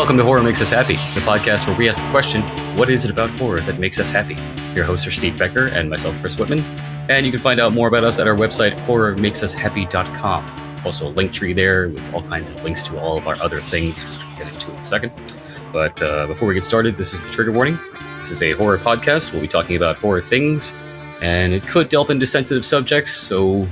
Welcome to Horror Makes Us Happy, the podcast where we ask the question, what is it about horror that makes us happy? Your hosts are Steve Becker and myself, Chris Whitman, and you can find out more about us at our website, horrormakesushappy.com. There's also a link tree there with all kinds of links to all of our other things, which we'll get into in a second. But before we get started, this is the trigger warning. This is a horror podcast. We'll be talking about horror things, and it could delve into sensitive subjects, so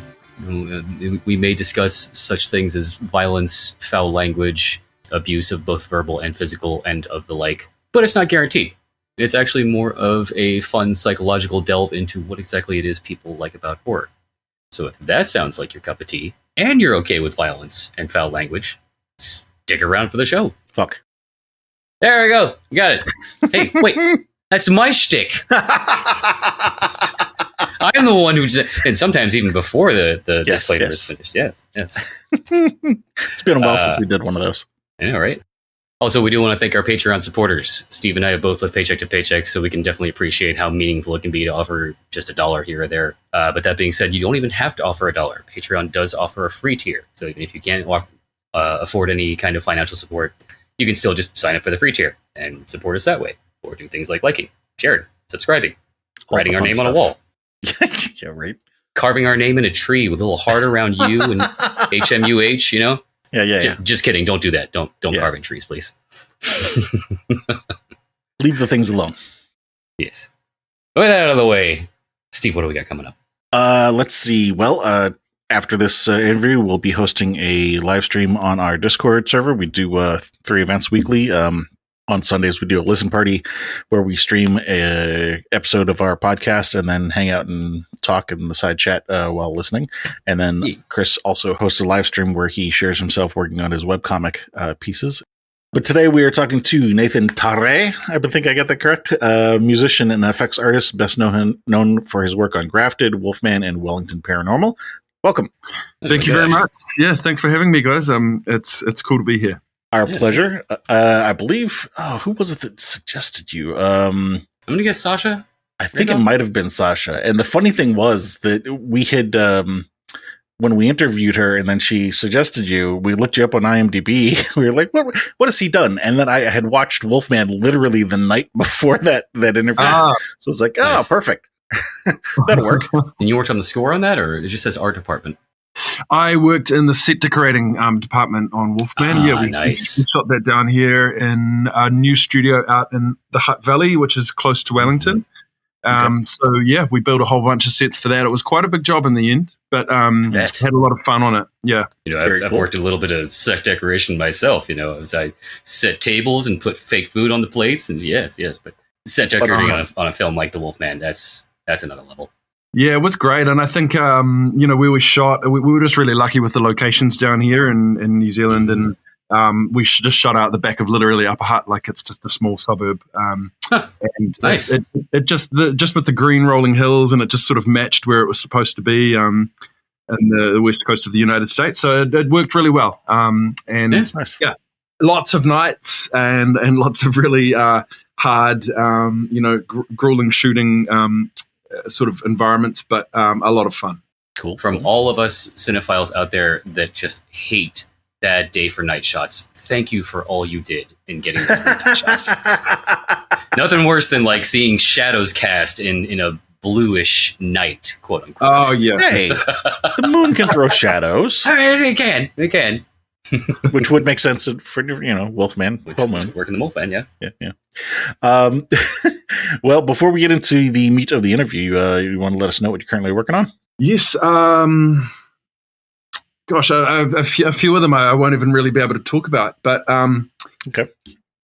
we may discuss such things as violence, foul language, abuse of both verbal and physical, and of the like. But it's not guaranteed. It's actually more of a fun psychological delve into what exactly it is people like about horror. So if that sounds like your cup of tea, and you're okay with violence and foul language, stick around for the show. Fuck. There we go. You got it. Hey, wait. That's my shtick. I'm the one who just, and sometimes even before the disclaimer is finished. Yes. It's been a while since we did one of those. I know, right? Also, we do want to thank our Patreon supporters. Steve and I have both lived paycheck to paycheck, so we can definitely appreciate how meaningful it can be to offer just $1 here or there. But that being said, you don't even have to offer $1. Patreon does offer a free tier. So even if you can't afford any kind of financial support, you can still just sign up for the free tier and support us that way. Or do things like liking, sharing, subscribing, writing our name on a wall. Yeah, right. Carving our name in a tree with a little heart around you and HMUH, you know? Yeah. Just kidding. Don't do that. Don't carve in trees, please. Leave the things alone. Yes. With that out of the way, Steve, what do we got coming up? Let's see. Well, after this interview, we'll be hosting a live stream on our Discord server. We do 3 events weekly. On Sundays, we do a listen party where we stream a episode of our podcast and then hang out and talk in the side chat while listening. And then Chris also hosts a live stream where he shares himself working on his webcomic pieces. But today we are talking to Nathan Taare. I think I got that correct. Musician and effects artist, best known for his work on Grafted, Wolfman, and Wellington Paranormal. Welcome. Thank you very much. Yeah, thanks for having me, guys. It's cool to be here. Our pleasure. I believe, who was it that suggested you? I'm going to guess Sasha. I think it might have been Sasha. And the funny thing was that we had, when we interviewed her and then she suggested you, we looked you up on IMDb. We were like, what has he done? And then I had watched Wolfman literally the night before that interview. So it's like, nice. Perfect. That'll work. And you worked on the score on that, or it just says art department? I worked in the set decorating department on Wolfman. We shot that down here in a new studio out in the Hutt Valley, which is close to Wellington. So we built a whole bunch of sets for that. It was quite a big job in the end, but had a lot of fun on it. Yeah, I've worked a little bit of set decoration myself. As I set tables and put fake food on the plates, and yes, but set decorating on a film like The Wolfman, that's another level. Yeah, it was great. And I think, we were just really lucky with the locations down here in New Zealand. And we just shot out the back of literally Upper Hutt, like it's just a small suburb. And nice. It just with the green rolling hills, and it just sort of matched where it was supposed to be in the west coast of the United States. So it worked really well. Nice. Yeah, lots of nights and lots of really hard, grueling shooting sort of environments, but a lot of fun. Cool. From all of us cinephiles out there that just hate bad day for night shots, thank you for all you did in getting those night shots. Nothing worse than like seeing shadows cast in a bluish night, quote unquote. Oh yeah. Hey, the moon can throw shadows. It can. Which would make sense for Wolfman, full moon. Working the Wolfman, yeah. Well, before we get into the meat of the interview, you want to let us know what you're currently working on? Yes. A few of them I won't even really be able to talk about, but okay,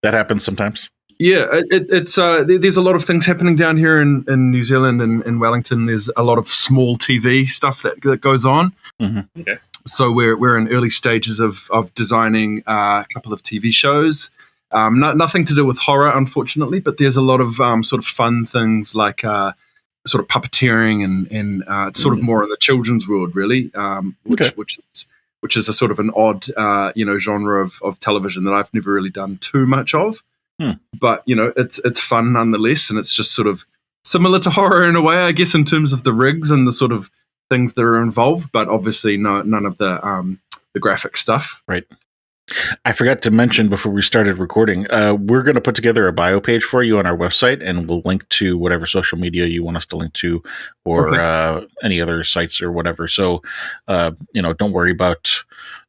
that happens sometimes. Yeah, it's there's a lot of things happening down here in New Zealand and in Wellington. There's a lot of small TV stuff that goes on. Mm-hmm. Okay. So we're in early stages of designing a couple of TV shows. Nothing to do with horror, unfortunately, but there's a lot of sort of fun things like sort of puppeteering and it's sort of more in the children's world, really, which is a sort of an odd genre of television that I've never really done too much of. But it's fun nonetheless, and it's just sort of similar to horror in a way, I guess, in terms of the rigs and the sort of things that are involved, but obviously none of the graphic stuff. Right. I forgot to mention before we started recording, we're going to put together a bio page for you on our website, and we'll link to whatever social media you want us to link to, or any other sites or whatever. So, don't worry about,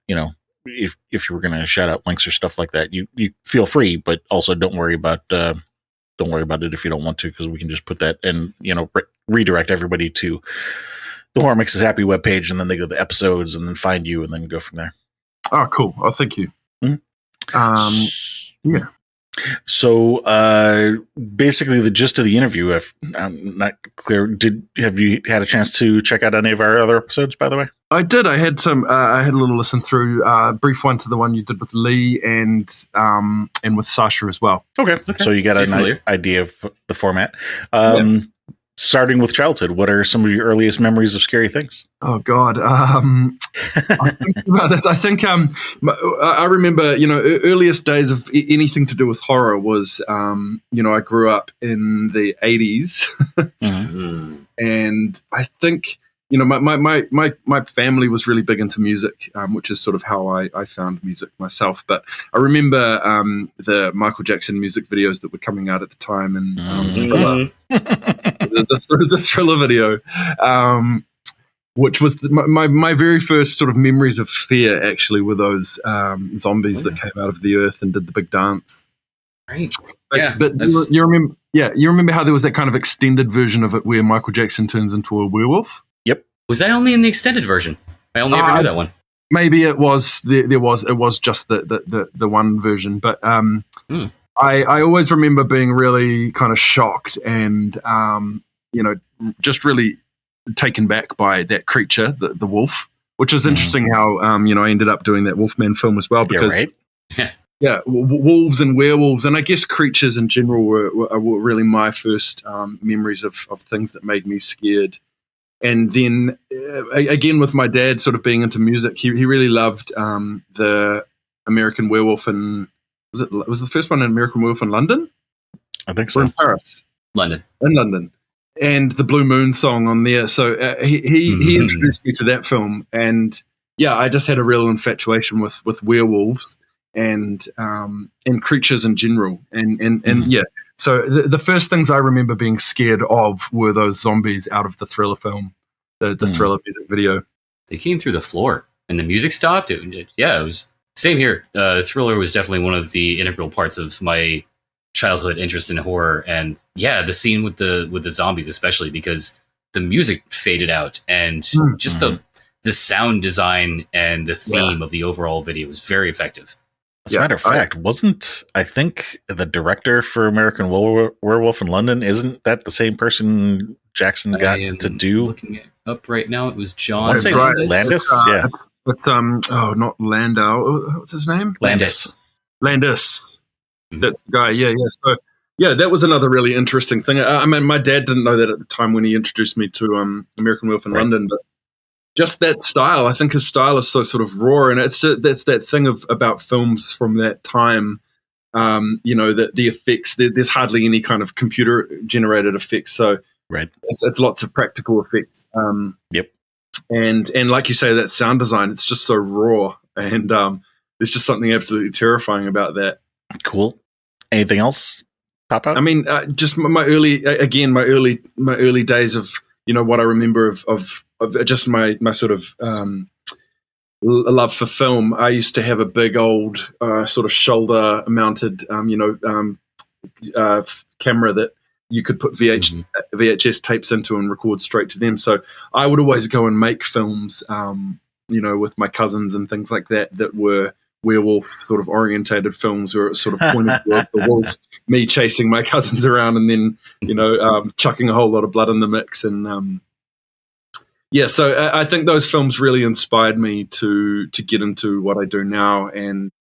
if you were going to shout out links or stuff like that, you feel free, but also don't worry about it if you don't want to, because we can just put that and redirect everybody to the Horror Makes Us Happy webpage, and then they go to the episodes and then find you and then go from there. Oh, cool. Oh, thank you. Mm-hmm. Yeah. So basically the gist of the interview, if I'm not clear, have you had a chance to check out any of our other episodes, by the way? I did. I had I had a little listen through, brief one to the one you did with Lee and with Sasha as well. Okay. So you got an idea of the format. Starting with childhood, what are some of your earliest memories of scary things? Oh God, I think about this. I think I remember, earliest days of anything to do with horror was, I grew up in the 80s, Mm-hmm. and I think my family was really big into music, which is sort of how I found music myself. But I remember the Michael Jackson music videos that were coming out at the time, and the Thriller video, which was my very first sort of memories of fear. Actually, were those zombies that came out of the earth and did the big dance. Right. But you remember? Yeah, you remember how there was that kind of extended version of it where Michael Jackson turns into a werewolf? Was that only in the extended version? I only ever knew that one. Maybe it was. It was just the one version. But I always remember being really kind of shocked and just really taken back by that creature, the wolf. Which is interesting how I ended up doing that Wolfman film as well, because wolves and werewolves, and I guess creatures in general were really my first memories of things that made me scared. And then again, with my dad sort of being into music, he really loved the American Werewolf, and was the first one an American Werewolf in London? I think so. Or in Paris, London, and the Blue Moon song on there. So he introduced me to that film, and I just had a real infatuation with werewolves and creatures in general, and So the first things I remember being scared of were those zombies out of the Thriller film, the Thriller music video. They came through the floor, and the music stopped. It was same here. Thriller was definitely one of the integral parts of my childhood interest in horror, and the scene with the zombies, especially because the music faded out, and just the sound design and the theme of the overall video was very effective. As a matter of fact, I think the director for American Werewolf in London, isn't that the same person Jackson got to do? Looking it up right now, it was John Landis. It's not Landau. What's his name? Landis. That's the guy. Yeah. So that was another really interesting thing. I mean, my dad didn't know that at the time when he introduced me to American Werewolf in London, but just that style, I think his style is so sort of raw, and that's that thing about films from that time. That the effects, there's hardly any kind of computer generated effects, so it's lots of practical effects. And like you say, that sound design, it's just so raw, and there's just something absolutely terrifying about that. Cool. Anything else pop out? I mean, just my early days of what I remember of just my sort of love for film. I used to have a big old sort of shoulder mounted camera that you could put VHS tapes into and record straight to them. So I would always go and make films, with my cousins and things like that were werewolf sort of orientated films, where it was sort of pointed towards the wolf, me chasing my cousins around, and then chucking a whole lot of blood in the mix. And so I think those films really inspired me to get into what I do now, and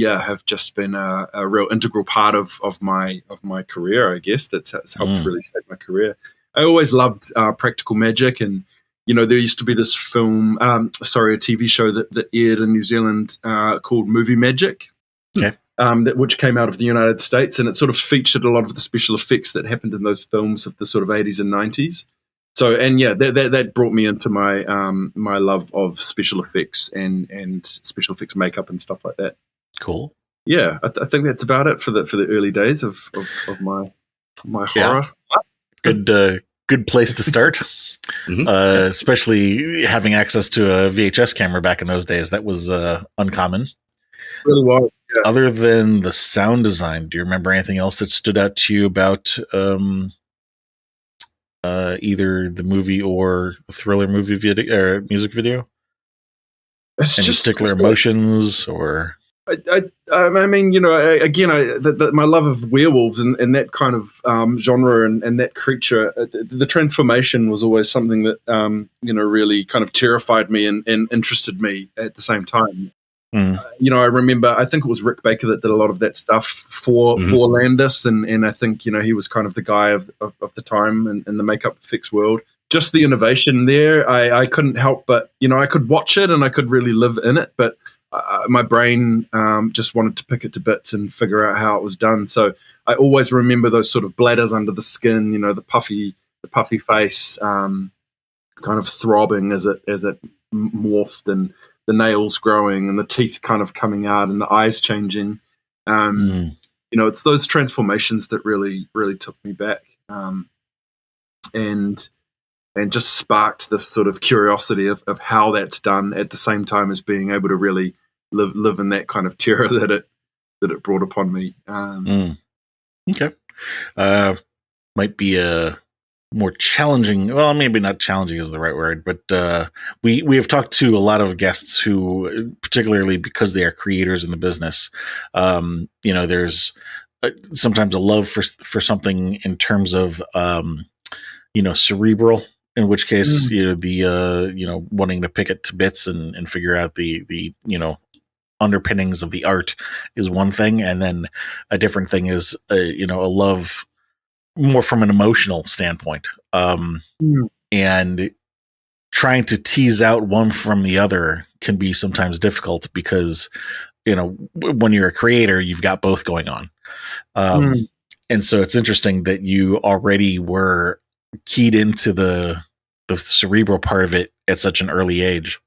have just been a real integral part of my career. I guess that's helped really shape my career. I always loved practical magic, and there used to be this film, a TV show that aired in New Zealand called Movie Magic, which came out of the United States, and it sort of featured a lot of the special effects that happened in those films of the sort of 80s and 90s. So, and that brought me into my my love of special effects and special effects makeup and stuff like that. Cool. Yeah, I think that's about it for the early days of my horror. Good place to start. Mhm. Especially having access to a VHS camera back in those days. That was uncommon. Really was. Yeah. Other than the sound design, do you remember anything else that stood out to you about either the movie or the Thriller movie video or music video? It's Any just particular emotions or? I mean, you know, again, my love of werewolves and that kind of genre and that creature, the transformation was always something that, you know, really kind of terrified me and interested me at the same time. You know, I remember, I think it was Rick Baker that did a lot of that stuff for Landis, and I think, you know, he was kind of the guy of the time in the makeup effects world. Just the innovation there, I couldn't help but, you know, I could watch it and I could really live in it, but my brain just wanted to pick it to bits and figure out how it was done. So I always remember those sort of bladders under the skin, you know, the puffy face, kind of throbbing as it morphed, and the nails growing and the teeth kind of coming out and the eyes changing. You know, it's those transformations that really took me back, and just sparked this sort of curiosity of how that's done at the same time as being able to really live in that kind of terror that it brought upon me. Okay. Might be a more challenging, well, maybe not challenging is the right word, but we have talked to a lot of guests who, particularly because they are creators in the business, you know, there's sometimes a love for something in terms of, you know, cerebral, in which case, you know, the, you know, wanting to pick it to bits and figure out the, you know, underpinnings of the art is one thing. And then a different thing is, you know, a love more from an emotional standpoint. And trying to tease out one from the other can be sometimes difficult because, you know, when you're a creator, you've got both going on. And so it's interesting that you already were keyed into the cerebral part of it at such an early age.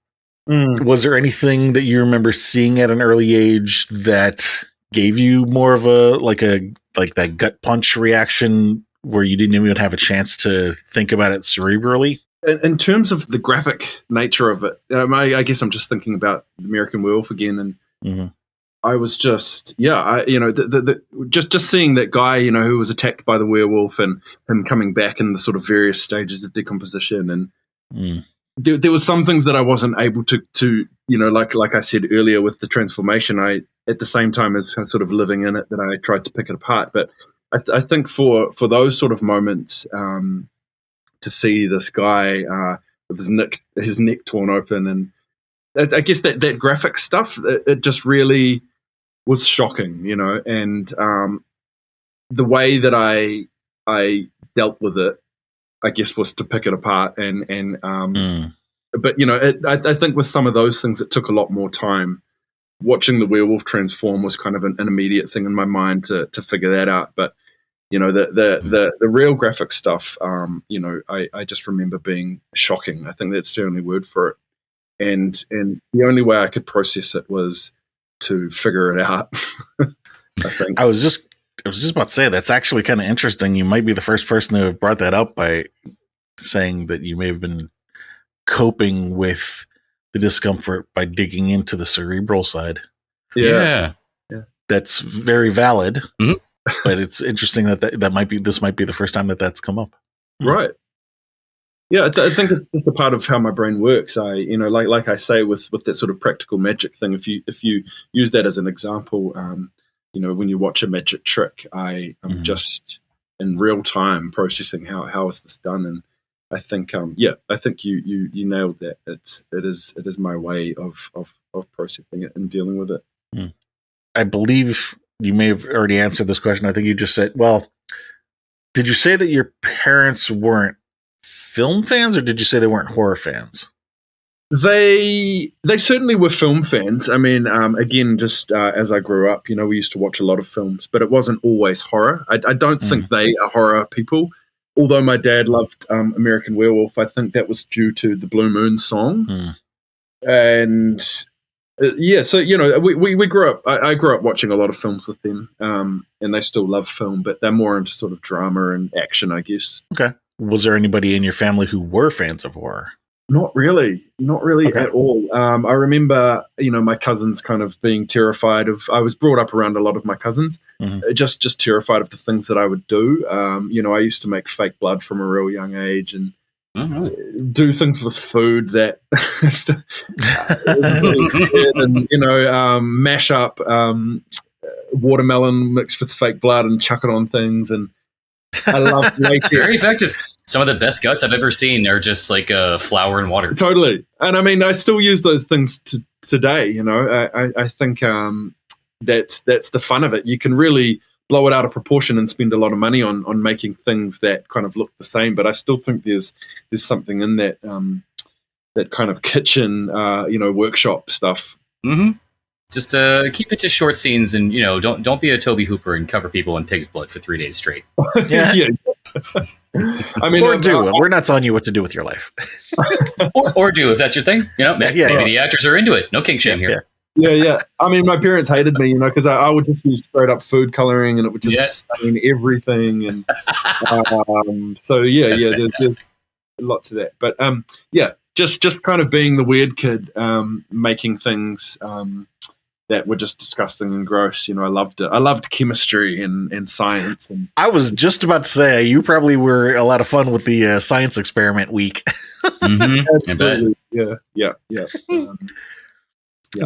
Was there anything that you remember seeing at an early age that gave you more of a like that gut punch reaction where you didn't even have a chance to think about it cerebrally? In terms of the graphic nature of it, I guess I'm just thinking about American Werewolf again, and I was just, you know, just seeing that guy, you know, who was attacked by the werewolf and him coming back in the sort of various stages of decomposition, and there was some things that I wasn't able to, you know, like I said earlier with the transformation, I at the same time as sort of living in it, that I tried to pick it apart. But I think for those sort of moments, to see this guy with his neck torn open, and I guess that graphic stuff, it just really was shocking, you know, and the way that I dealt with it, I guess, was to pick it apart, but you know, I think with some of those things, it took a lot more time. Watching the werewolf transform was kind of an immediate thing in my mind to figure that out, but you know, the real graphic stuff, you know, I just remember being shocking. I think that's the only word for it, and the only way I could process it was to figure it out. I think I was just about to say that's actually kind of interesting. You might be the first person to have brought that up by saying that you may have been coping with the discomfort by digging into the cerebral side. Yeah. That's very valid. But it's interesting that this might be the first time that come up. Right. Yeah, I think it's just a part of how my brain works. You know, like I say with that sort of practical magic thing, if you use that as an example, you know, when you watch a magic trick, I am just in real time processing how is this done, and I think I think you nailed that. It is my way of processing it and dealing with it. I believe you may have already answered this question. I think you just said, well, did you say that your parents weren't film fans, or did you say they weren't horror fans? They certainly were film fans. I mean, again, just as I grew up, you know, we used to watch a lot of films, but it wasn't always horror. I don't think they are horror people. Although my dad loved American Werewolf, I think that was due to the Blue Moon song. And Yeah, so we grew up. I grew up watching a lot of films with them, and they still love film, but they're more into sort of drama and action, I guess. Okay. Was there anybody in your family who were fans of horror? Not really Okay. at all. I remember, my cousins kind of being terrified of. I was brought up around a lot of my cousins, just terrified of the things that I would do. I used to make fake blood from a real young age and do things with food that and mash up watermelon mixed with fake blood and chuck it on things. And I love latex. Very effective. Some of the best guts I've ever seen are just like flour and water. Totally. And I mean, I still use those things today. I think that's the fun of it. You can really blow it out of proportion and spend a lot of money on making things that kind of look the same. But I still think there's something in that that kind of kitchen, workshop stuff. Mm-hmm. Just keep it to short scenes, and don't be a Toby Hooper and cover people in pig's blood for 3 days straight. Yeah. I mean, we're not telling you what to do with your life, or do if that's your thing. Maybe the actors are into it. No kink shame here. Yeah. I mean, my parents hated me, because I would just use straight up food coloring, and it would just stain everything. And there's lots of that. But just kind of being the weird kid, making things that were just disgusting and gross. I loved it. I loved chemistry and science. And I was just about to say, you probably were a lot of fun with the science experiment week. Absolutely. Yeah.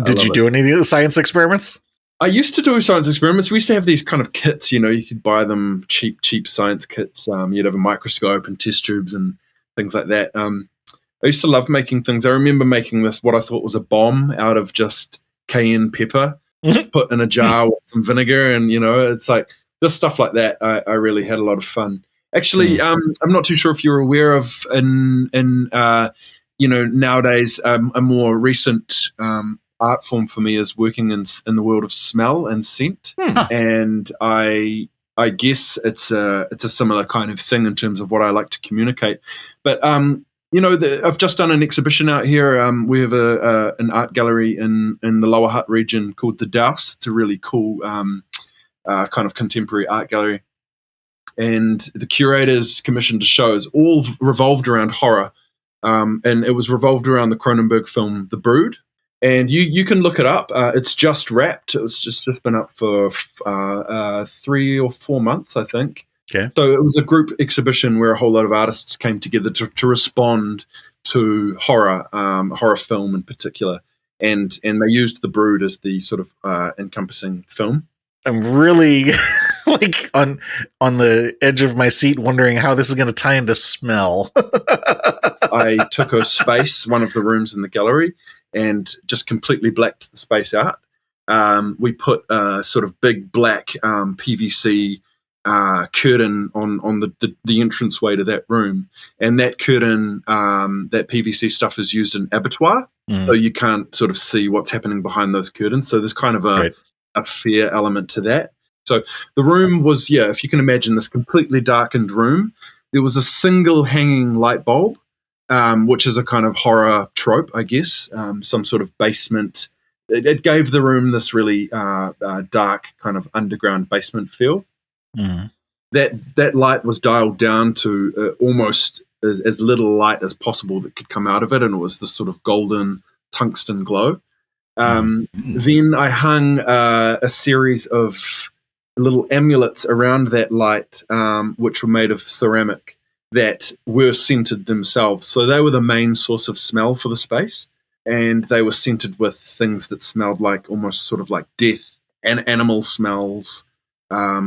Did you do any of the science experiments? I used to do science experiments. We used to have these kind of kits, you could buy them cheap science kits. You'd have a microscope and test tubes and things like that. I used to love making things. I remember making this, what I thought was a bomb out of just cayenne pepper, put in a jar with some vinegar, and it's like just stuff like that. I really had a lot of fun. Actually, I'm not too sure if you're aware of in nowadays a more recent art form for me is working in the world of smell and scent, and I guess it's a similar kind of thing in terms of what I like to communicate, but I've just done an exhibition out here. We have an art gallery in the Lower Hutt region called The Douse. It's a really cool kind of contemporary art gallery. And the curators commissioned a show. It's all revolved around horror. And it was revolved around the Cronenberg film The Brood. And you can look it up. It's just wrapped. It's just been up for 3 or 4 months, I think. Okay. So it was a group exhibition where a whole lot of artists came together to respond to horror film in particular, and they used The Brood as the sort of encompassing film. I'm really like on the edge of my seat, wondering how this is going to tie into smell. I took a space, one of the rooms in the gallery, and just completely blacked the space out. We put a sort of big black PVC curtain on the entranceway to that room, and that curtain, that PVC stuff is used in abattoir, so you can't sort of see what's happening behind those curtains. So there's kind of a fear element to that. So the room was, if you can imagine this completely darkened room, there was a single hanging light bulb, which is a kind of horror trope, I guess, some sort of basement. It gave the room this really dark kind of underground basement feel. That light was dialed down to almost as little light as possible that could come out of it, and it was this sort of golden tungsten glow. Then I hung a series of little amulets around that light, which were made of ceramic, that were scented themselves. So they were the main source of smell for the space, and they were scented with things that smelled like almost sort of like death and animal smells.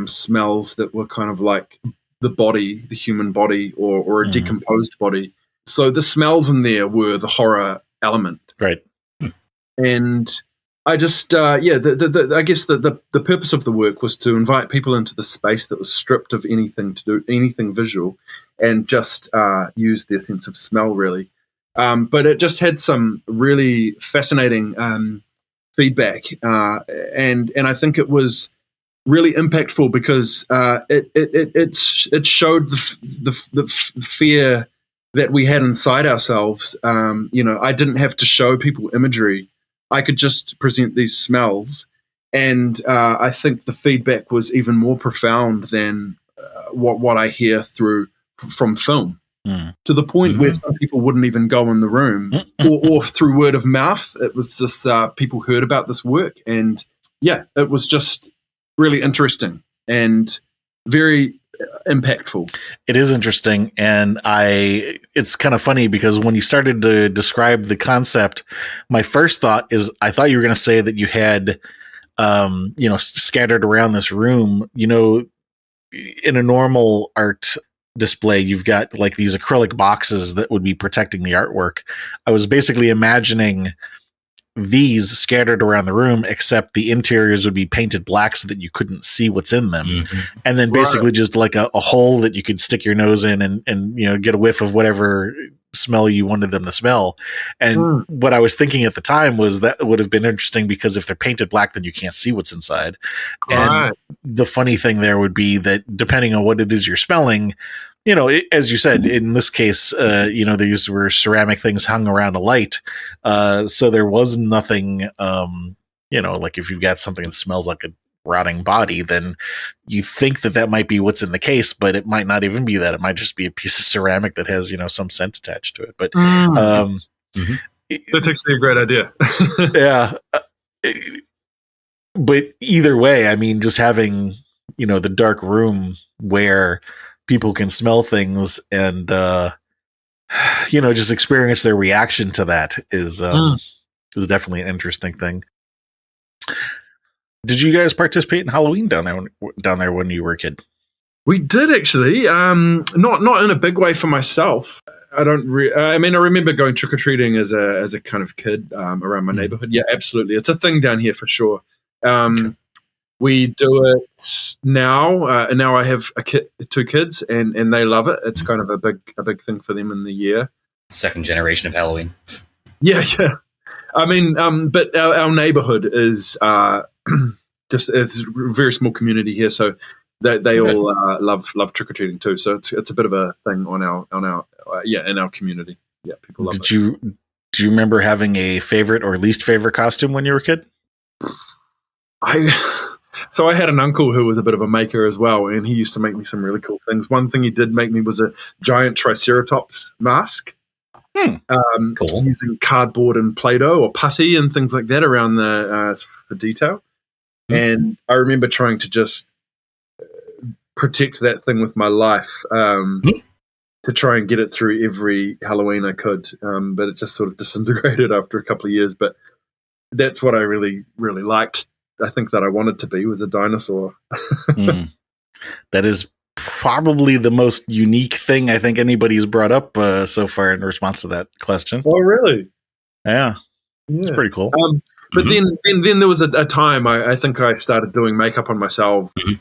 Smells that were kind of like the human body, or a decomposed body. So the smells in there were the horror element. Right. And I just, I guess the purpose of the work was to invite people into the space that was stripped of anything visual, and just use their sense of smell, really. But it just had some really fascinating feedback, and I think it was really impactful because it showed the fear that we had inside ourselves. I didn't have to show people imagery I could just present these smells, and I think the feedback was even more profound than what I hear from film. To the point where some people wouldn't even go in the room, or through word of mouth. It was just people heard about this work, and it was just really interesting and very impactful. It is interesting, and it's kind of funny because when you started to describe the concept, my first thought is I thought you were going to say that you had scattered around this room, in a normal art display, you've got like these acrylic boxes that would be protecting the artwork. I was basically imagining these scattered around the room, except the interiors would be painted black so that you couldn't see what's in them. And then basically just like a hole that you could stick your nose in and get a whiff of whatever smell you wanted them to smell. And what I was thinking at the time was that would have been interesting because if they're painted black, then you can't see what's inside. And the funny thing there would be that depending on what it is you're smelling, as you said, in this case, these were ceramic things hung around a light. So there was nothing, like if you've got something that smells like a rotting body, then you think that might be what's in the case, but it might not even be that. It might just be a piece of ceramic that has, some scent attached to it. But that's actually a great idea. Yeah. But either way, I mean, just having, the dark room where people can smell things and, just experience their reaction to that is definitely an interesting thing. Did you guys participate in Halloween down there when you were a kid? We did actually. Not in a big way for myself. I don't. I remember going trick or treating as a kind of kid around my neighborhood. Yeah, absolutely. It's a thing down here for sure. We do it now. Now I have two kids, and they love it. It's kind of a big thing for them in the year. Second generation of Halloween. Yeah. But our neighborhood is it's a very small community here, so they all love trick or treating too. So it's a bit of a thing in our community. Yeah, people love it. Do you remember having a favorite or least favorite costume when you were a kid? So I had an uncle who was a bit of a maker as well, and he used to make me some really cool things. One thing he did make me was a giant Triceratops mask. Cool. Using cardboard and Play-Doh or putty and things like that around for detail. And I remember trying to just protect that thing with my life to try and get it through every Halloween I could. But it just sort of disintegrated after a couple of years. But that's what I really, really liked. I think that I wanted to be was a dinosaur. That is probably the most unique thing I think anybody's brought up so far in response to that question. Oh, really? Yeah. It's pretty cool. But then there was a time I think I started doing makeup on myself. Is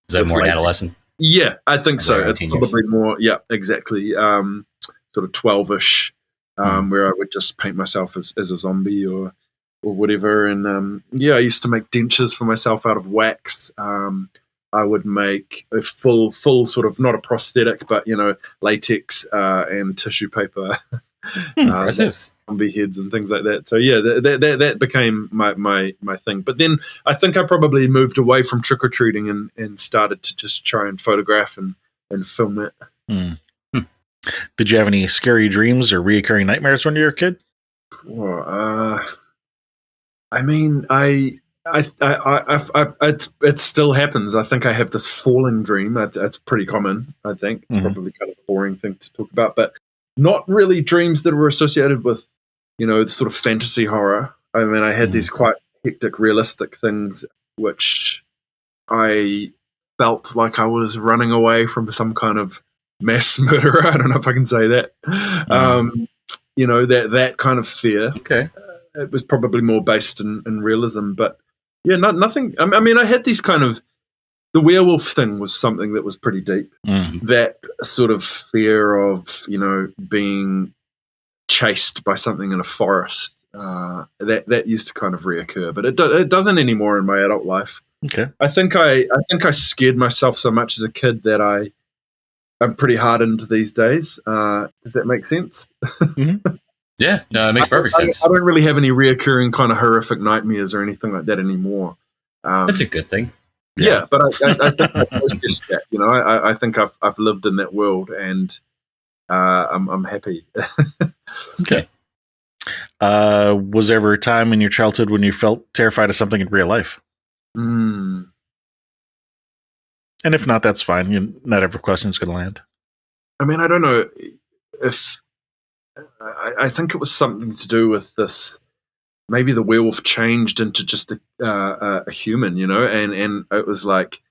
that more adolescent? Yeah, I think so. It's years. probably more. Yeah, exactly. Sort of 12-ish, where I would just paint myself as a zombie or whatever. And I used to make dentures for myself out of wax. I would make a full sort of, not a prosthetic, but latex and tissue paper. Impressive. Zombie heads and things like that. So that became my thing. But then I think I probably moved away from trick or treating and started to just try and photograph and film it. Did you have any scary dreams or reoccurring nightmares when you were a kid? It still happens. I think I have this falling dream. That's pretty common. I think it's probably kind of a boring thing to talk about, but not really dreams that were associated with, sort of fantasy horror. I mean, I had these quite hectic, realistic things, which I felt like I was running away from some kind of mass murderer. I don't know if I can say that. That kind of fear. Okay. It was probably more based in realism, but nothing. I mean, I had these kind of, the werewolf thing was something that was pretty deep. That sort of fear of, being chased by something in a forest, that used to kind of reoccur, but it doesn't anymore in my adult life. Okay. I think I scared myself so much as a kid that I'm pretty hardened these days. Does that make sense? Yeah, no, it makes perfect sense. I don't really have any reoccurring kind of horrific nightmares or anything like that anymore. That's a good thing. Yeah, but I think that's just that. You know, I think I've lived in that world, and I'm happy. Okay. Was there ever a time in your childhood when you felt terrified of something in real life? Mm. And if not, that's fine. Not every question is going to land. I mean, I don't know if I think it was something to do with this. Maybe the werewolf changed into just a human, you know, and it was like,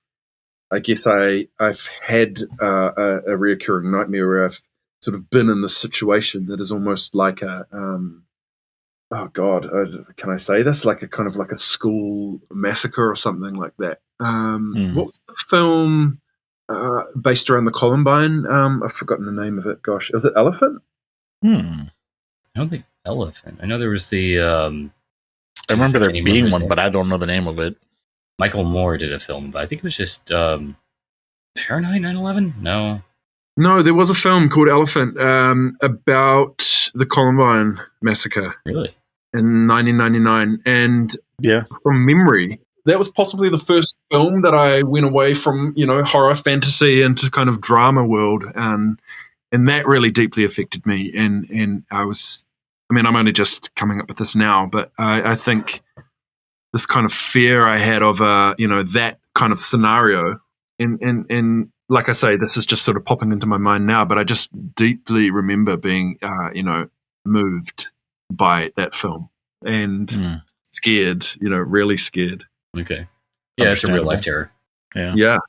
I guess I've had a reoccurring nightmare where I've sort of been in this situation that is almost like a oh God, can I say this? Like a kind of like a school massacre or something like that. What was the film based around the Columbine? I've forgotten the name of it. Gosh, is it Elephant? I don't think Elephant. I know there was the. I remember there being one, but I don't know the name of it. Michael Moore did a film, but I think it was just Fahrenheit 9/11. No, there was a film called Elephant about the Columbine massacre. Really? In 1999, and from memory, that was possibly the first film that I went away from, you know, horror fantasy into kind of drama world, and that really deeply affected me. And I'm only just coming up with this now, but I think this kind of fear I had of that kind of scenario, and like I say, this is just sort of popping into my mind now, but I just deeply remember being moved by that film and scared, really scared. Okay. Yeah, it's a real life terror. Yeah.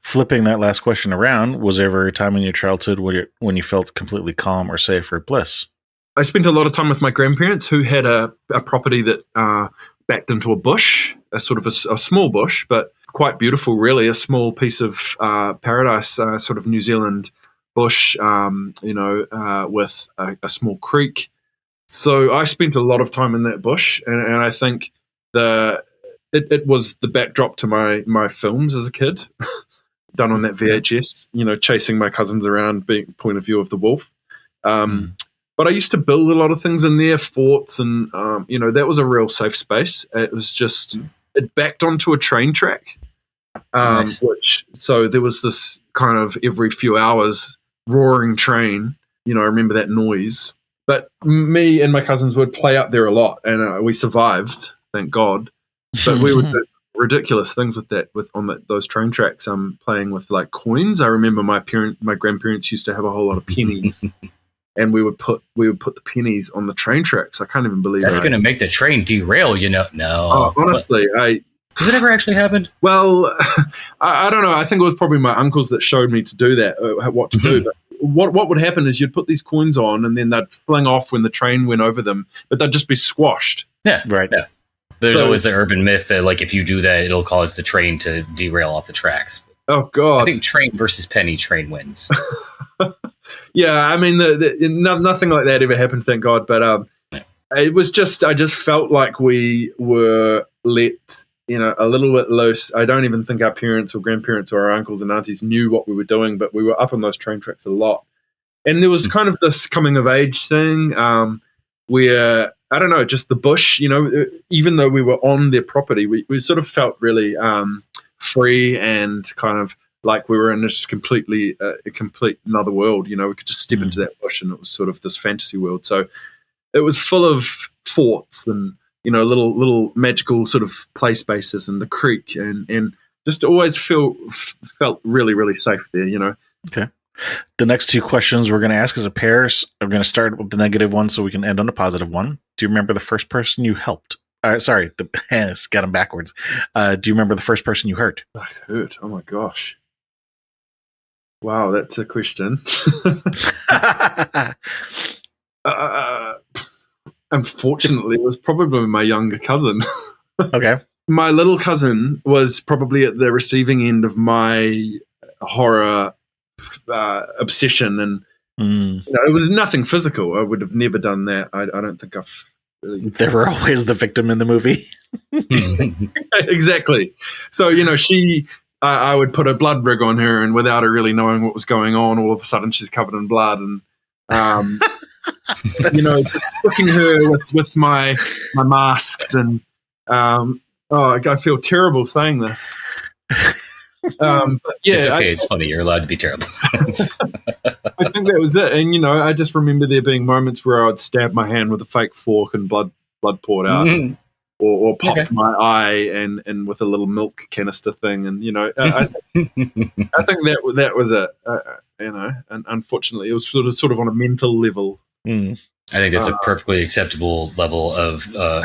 Flipping that last question around, was there ever a time in your childhood when you felt completely calm or safe or bliss? I spent a lot of time with my grandparents, who had a property that backed into a bush, a sort of a small bush, but quite beautiful, really, a small piece of paradise, sort of New Zealand bush, with a small creek. So I spent a lot of time in that bush, and I think it was the backdrop to my films as a kid, done on that VHS, chasing my cousins around, being point of view of the wolf. But I used to build a lot of things in there, forts, and that was a real safe space. It was just it backed onto a train track, Nice. so there was this kind of every few hours roaring train. I remember that noise. But me and my cousins would play up there a lot, and we survived, thank God. But we would do ridiculous things with that, those train tracks. Playing with like coins. I remember my grandparents used to have a whole lot of pennies, and we would put the pennies on the train tracks. I can't even believe that's going to make the train derail. No. Oh, honestly, has it ever actually happened? Well, I don't know. I think it was probably my uncles that showed me to do that, what to do. But what would happen is you'd put these coins on, and then they'd fling off when the train went over them, but they'd just be squashed. Yeah, right. Yeah. There's always the urban myth that, like, if you do that, it'll cause the train to derail off the tracks. Oh God! I think train versus penny, train wins. Yeah, I mean, nothing like that ever happened, thank God. But it was just, I just felt like we were let, a little bit loose. I don't even think our parents or grandparents or our uncles and aunties knew what we were doing, but we were up on those train tracks a lot. And there was kind of this coming of age thing where, I don't know, just the bush, even though we were on their property, we sort of felt really free and kind of like we were in this completely a complete another world. We could just step into that bush, and it was sort of this fantasy world. So it was full of forts and little magical sort of play spaces and the creek, and just always felt really, really safe there. Okay. The next two questions we're going to ask as a pair. I'm going to start with the negative one so we can end on a positive one. Do you remember the first person you helped? Sorry, got them backwards. Do you remember the first person you hurt? I hurt. Oh my gosh. Wow, that's a question. Unfortunately, it was probably my younger cousin. Okay. My little cousin was probably at the receiving end of my horror obsession, and it was nothing physical. I would have never done that. I don't think I've really. They were always the victim in the movie. Exactly. So she. I would put a blood rig on her, and without her really knowing what was going on, all of a sudden she's covered in blood, and You know, cooking her with my masks, and I feel terrible saying this. But yeah, It's okay. It's funny. You're allowed to be terrible. I think that was it. And, I just remember there being moments where I would stab my hand with a fake fork and blood poured out, or popped my eye and with a little milk canister thing. And, I think that was it. And unfortunately, it was sort of on a mental level. I think that's a perfectly acceptable level of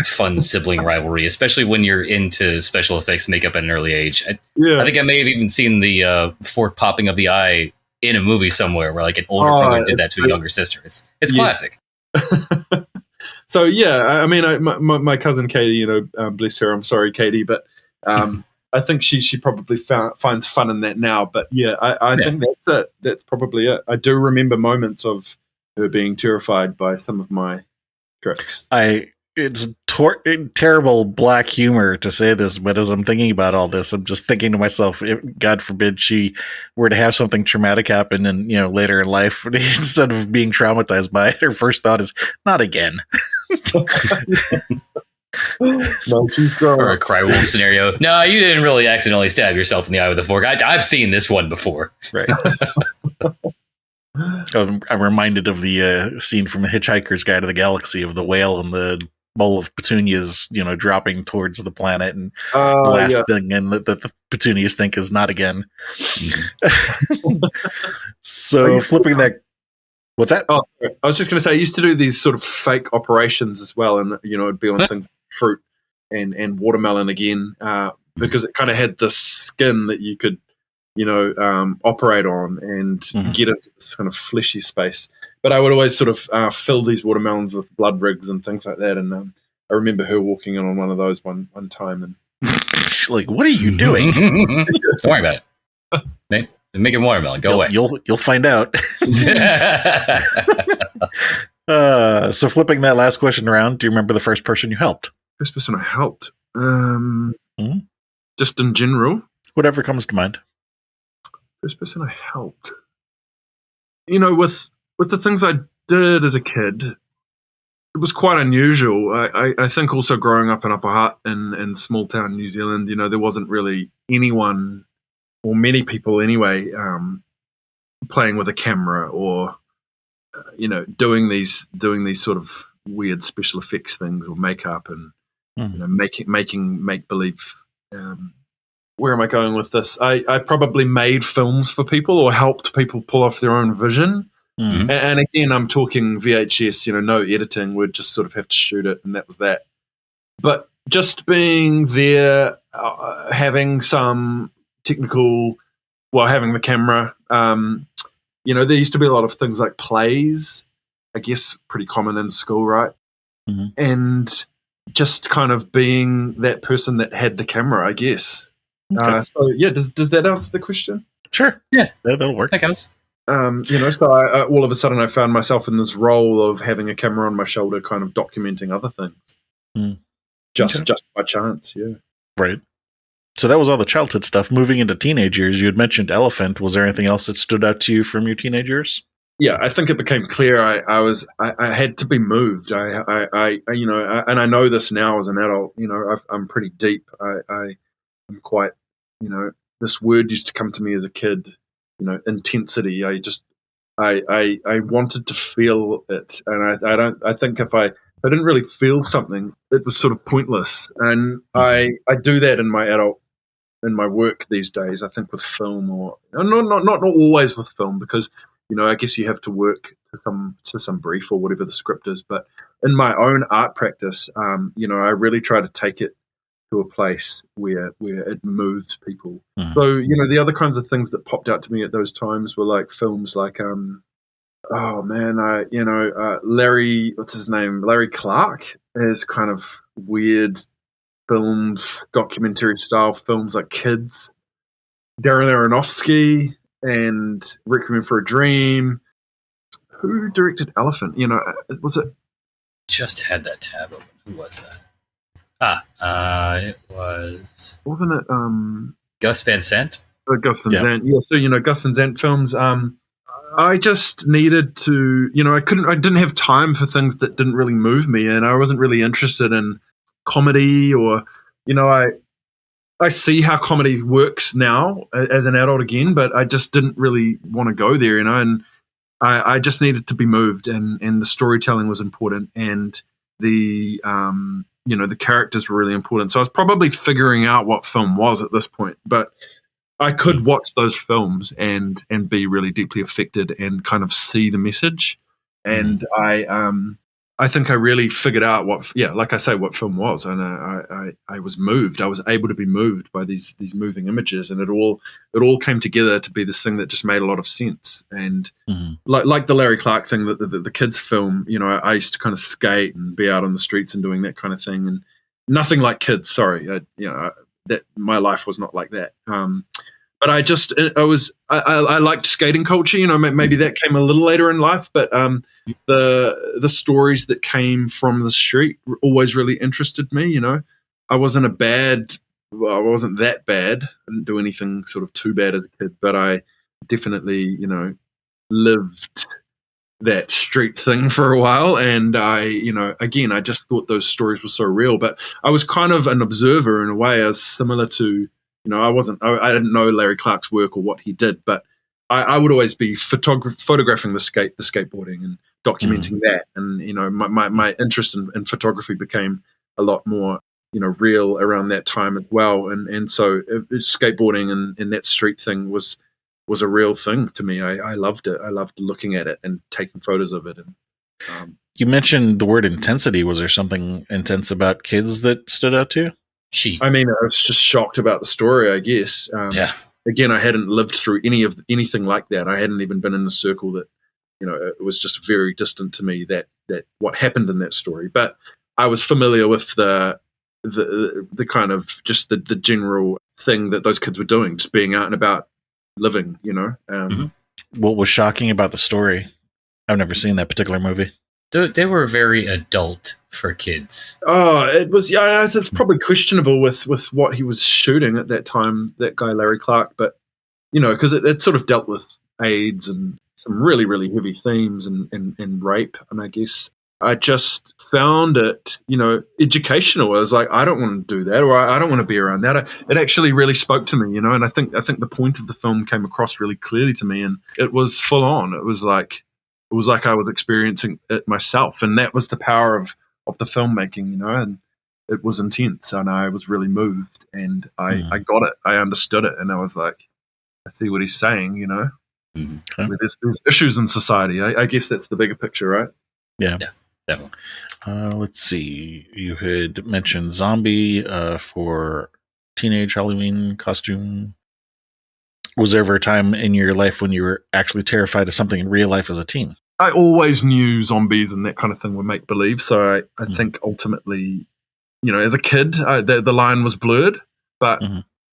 fun sibling rivalry, especially when you're into special effects makeup at an early age. I think I may have even seen the fork popping of the eye in a movie somewhere where like an older brother did that to a younger sister. It's classic. So yeah, I mean, my cousin Katie, bless her. I'm sorry, Katie, but I think she probably finds fun in that now. But yeah, I think that's it. That's probably it. I do remember moments of her being terrified by some of my tricks. It's terrible black humor to say this, but as I'm thinking about all this, I'm just thinking to myself, if God forbid she were to have something traumatic happen and, later in life, instead of being traumatized by it, her first thought is, not again. No, or a cry wolf scenario. No, you didn't really accidentally stab yourself in the eye with a fork. I've seen this one before. Right. I'm reminded of the scene from The Hitchhiker's Guide to the Galaxy of the whale and the bowl of petunias, dropping towards the planet, and the last thing and the petunias think is not again. So flipping that. What's that? Oh, I was just going to say, I used to do these sort of fake operations as well, and it'd be on things like fruit and watermelon again, because it kind of had the skin that you could operate on and get into this kind of fleshy space. But I would always sort of fill these watermelons with blood rigs and things like that. And I remember her walking in on one of those one time. And like, what are you doing? Don't worry about it. Make it watermelon. Go away. You'll find out. So flipping that last question around, do you remember the first person you helped? First person I helped? Just in general? Whatever comes to mind. First person I helped. With the things I did as a kid, it was quite unusual. I think also growing up in Upper Hutt in small town New Zealand, there wasn't really anyone, or many people anyway, playing with a camera or doing these sort of weird special effects things or makeup and making make believe. Where am I going with this? I probably made films for people or helped people pull off their own vision. And again, I'm talking VHS, no editing. We'd just sort of have to shoot it, and that was that. But just being there, having some technical, having the camera, there used to be a lot of things like plays, I guess pretty common in school, right? And just kind of being that person that had the camera, I guess. Okay. So yeah, does that answer the question? Sure. Yeah, that'll work. That counts. So I, all of a sudden I found myself in this role of having a camera on my shoulder, kind of documenting other things. Just by chance, yeah. Right. So that was all the childhood stuff. Moving into teenage years, you had mentioned elephant. Was there anything else that stood out to you from your teenage years? Yeah, I think it became clear I had to be moved. And I know this now as an adult. I'm pretty deep. I'm quite, this word used to come to me as a kid, intensity. I wanted to feel it. And I think if I didn't really feel something, it was sort of pointless. And I do that in my work these days, I think with film or not always with film, because, I guess you have to work to some brief or whatever the script is. But in my own art practice, I really try to take it to a place where it moved people. So, the other kinds of things that popped out to me at those times were like films like, Larry, what's his name? Larry Clark is kind of weird films, documentary style films like Kids. Darren Aronofsky and Requiem for a Dream. Who directed Elephant? Was it? Just had that tab open. Who was that? It was. Wasn't it? Gus Van Sant? Gus Van Sant. Yeah. So Gus Van Sant films. I just needed to, I didn't have time for things that didn't really move me, and I wasn't really interested in comedy or, I see how comedy works now as an adult again, but I just didn't really want to go there, and I just needed to be moved, and the storytelling was important, and the, the characters were really important. So I was probably figuring out what film was at this point, but I could watch those films and be really deeply affected and kind of see the message. And I think I really figured out like I say, what film was, and I was moved. I was able to be moved by these moving images, and it all came together to be this thing that just made a lot of sense. And like the Larry Clark thing, the kids film, I used to kind of skate and be out on the streets and doing that kind of thing, and nothing like kids. Sorry, that my life was not like that. But I liked skating culture. Maybe that came a little later in life, but the stories that came from the street always really interested me. I wasn't I wasn't that bad. I didn't do anything sort of too bad as a kid, but I definitely, lived that street thing for a while. And I just thought those stories were so real, but I was kind of an observer in a way. I was similar to, I didn't know Larry Clark's work or what he did, but I would always be photographing the skateboarding and documenting that. And, my interest in photography became a lot more, real around that time as well. And so skateboarding and that street thing was a real thing to me. I loved it. I loved looking at it and taking photos of it. And you mentioned the word intensity. Was there something intense about kids that stood out to you? I was just shocked about the story, I guess. Again, I hadn't lived through anything like that. I hadn't even been in a circle that, it was just very distant to me that what happened in that story. But I was familiar with the kind of just the general thing that those kids were doing, just being out and about, living. What was shocking about the story? I've never seen that particular movie. They were very adult for kids. Oh, it was. Yeah, it's probably questionable with what he was shooting at that time. That guy Larry Clark, but because it sort of dealt with AIDS and some really, really heavy themes and rape. And I guess I just found it, educational. I was like, I don't want to do that, or I don't want to be around that. It actually really spoke to me, and I think the point of the film came across really clearly to me, and it was full on. It was like I was experiencing it myself, and that was the power of the filmmaking, and it was intense, and I was really moved, and I got it. I understood it, and I was like, I see what he's saying, Okay. There's issues in society. I guess that's the bigger picture, right? Yeah. Definitely. Let's see. You had mentioned zombie for teenage Halloween costume. Was there ever a time in your life when you were actually terrified of something in real life as a teen? I always knew zombies and that kind of thing were make believe. So I think ultimately, as a kid, the line was blurred. But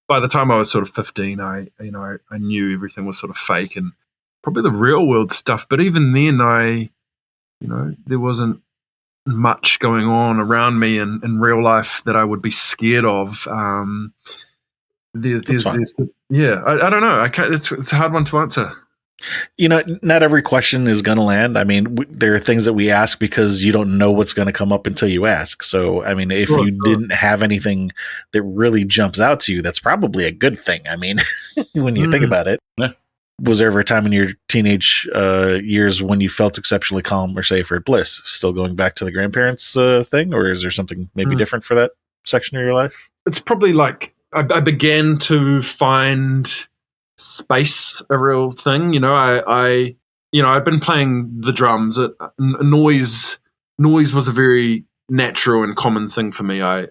by the time I was sort of 15, I knew everything was sort of fake and probably the real world stuff. But even then, there wasn't much going on around me in real life that I would be scared of. I don't know. It's a hard one to answer. Not every question is going to land. I mean, there are things that we ask because you don't know what's going to come up until you ask. So, I mean, if you didn't have anything that really jumps out to you, that's probably a good thing. I mean, when you think about it. Yeah. Was there ever a time in your teenage years when you felt exceptionally calm or safe or at bliss? Still going back to the grandparents thing, or is there something maybe different for that section of your life? It's probably like I began to find space a real thing. I'd been playing the drums. Noise was a very natural and common thing for me. I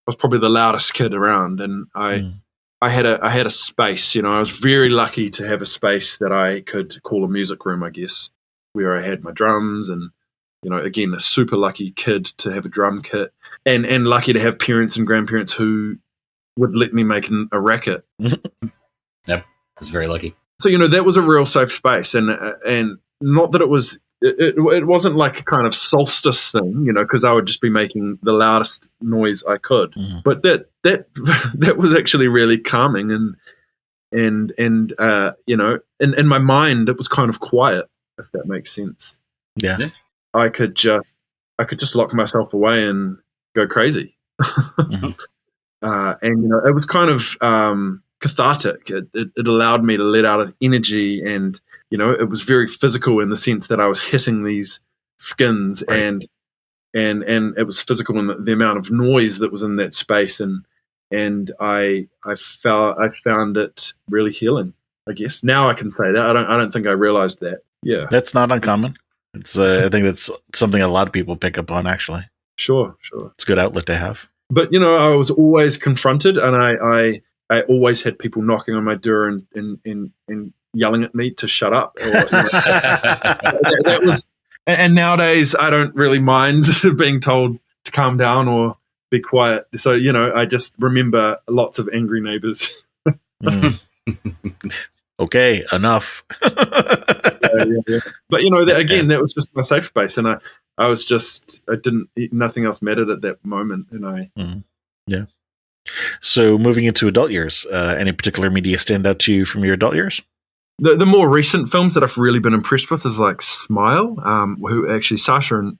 was probably the loudest kid around, and I had a space. I was very lucky to have a space that I could call a music room, I guess, where I had my drums and, again, a super lucky kid to have a drum kit and lucky to have parents and grandparents who would let me make a racket. Yep, that's very lucky. So, that was a real safe space, and not that it was. It wasn't like a kind of solstice thing, because I would just be making the loudest noise I could. But that was actually really calming, and you know, in my mind it was kind of quiet, if that makes sense. Yeah. I could just lock myself away and go crazy. Mm-hmm. And you know, it was kind of cathartic. It allowed me to let out an energy, and you know, it was very physical in the sense that I was hitting these skins, Right. and it was physical in the amount of noise that was in that space, and I found it really healing. I guess now I can say that. I don't think I realized that. Yeah, That's not uncommon. It's I think that's something a lot of people pick up on, actually. sure. It's a good outlet to have. But you know, I was always confronted, and I always had people knocking on my door and yelling at me to shut up. Or, you know, that was. And nowadays, I don't really mind being told to calm down or be quiet. So you know, I just remember lots of angry neighbors. Okay, enough. Yeah. But you know, that was just my safe space, and I was just nothing else mattered at that moment, and Yeah. So moving into adult years, any particular media stand out to you from your adult years? The more recent films that I've really been impressed with is like Smile, who actually Sasha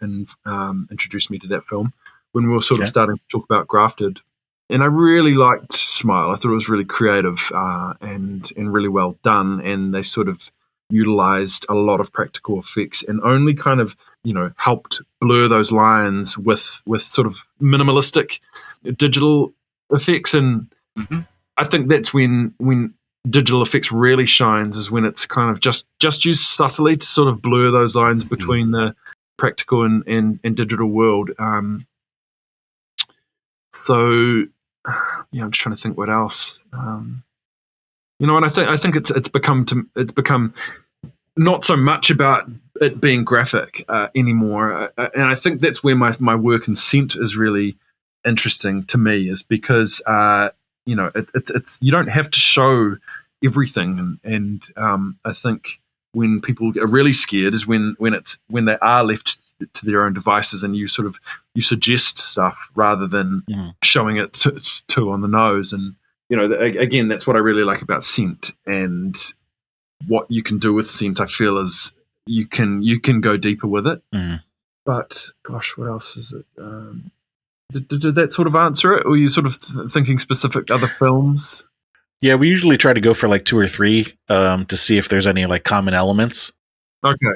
introduced me to that film when we were sort of starting to talk about Grafted. And I really liked Smile. I thought it was really creative and really well done. And they sort of utilized a lot of practical effects and only kind of, you know, helped blur those lines with sort of minimalistic digital effects. And I think that's when digital effects really shines, is when it's kind of just used subtly to sort of blur those lines between the practical and digital world. So yeah, I'm just trying to think what else. You know, and I think it's become not so much about it being graphic anymore, and I think that's where my work in Scent is really interesting to me, is because you know, it's you don't have to show everything, and I think when people get really scared is when they are left to their own devices, and you suggest stuff rather than showing it too on the nose. And you know, again, that's what I really like about Scent, and what you can do with Scent, I feel, is you can go deeper with it. But gosh, what else is it? Did that sort of answer it, or are you sort of thinking specific other films? Yeah, we usually try to go for like 2 or 3 to see if there's any like common elements. Okay.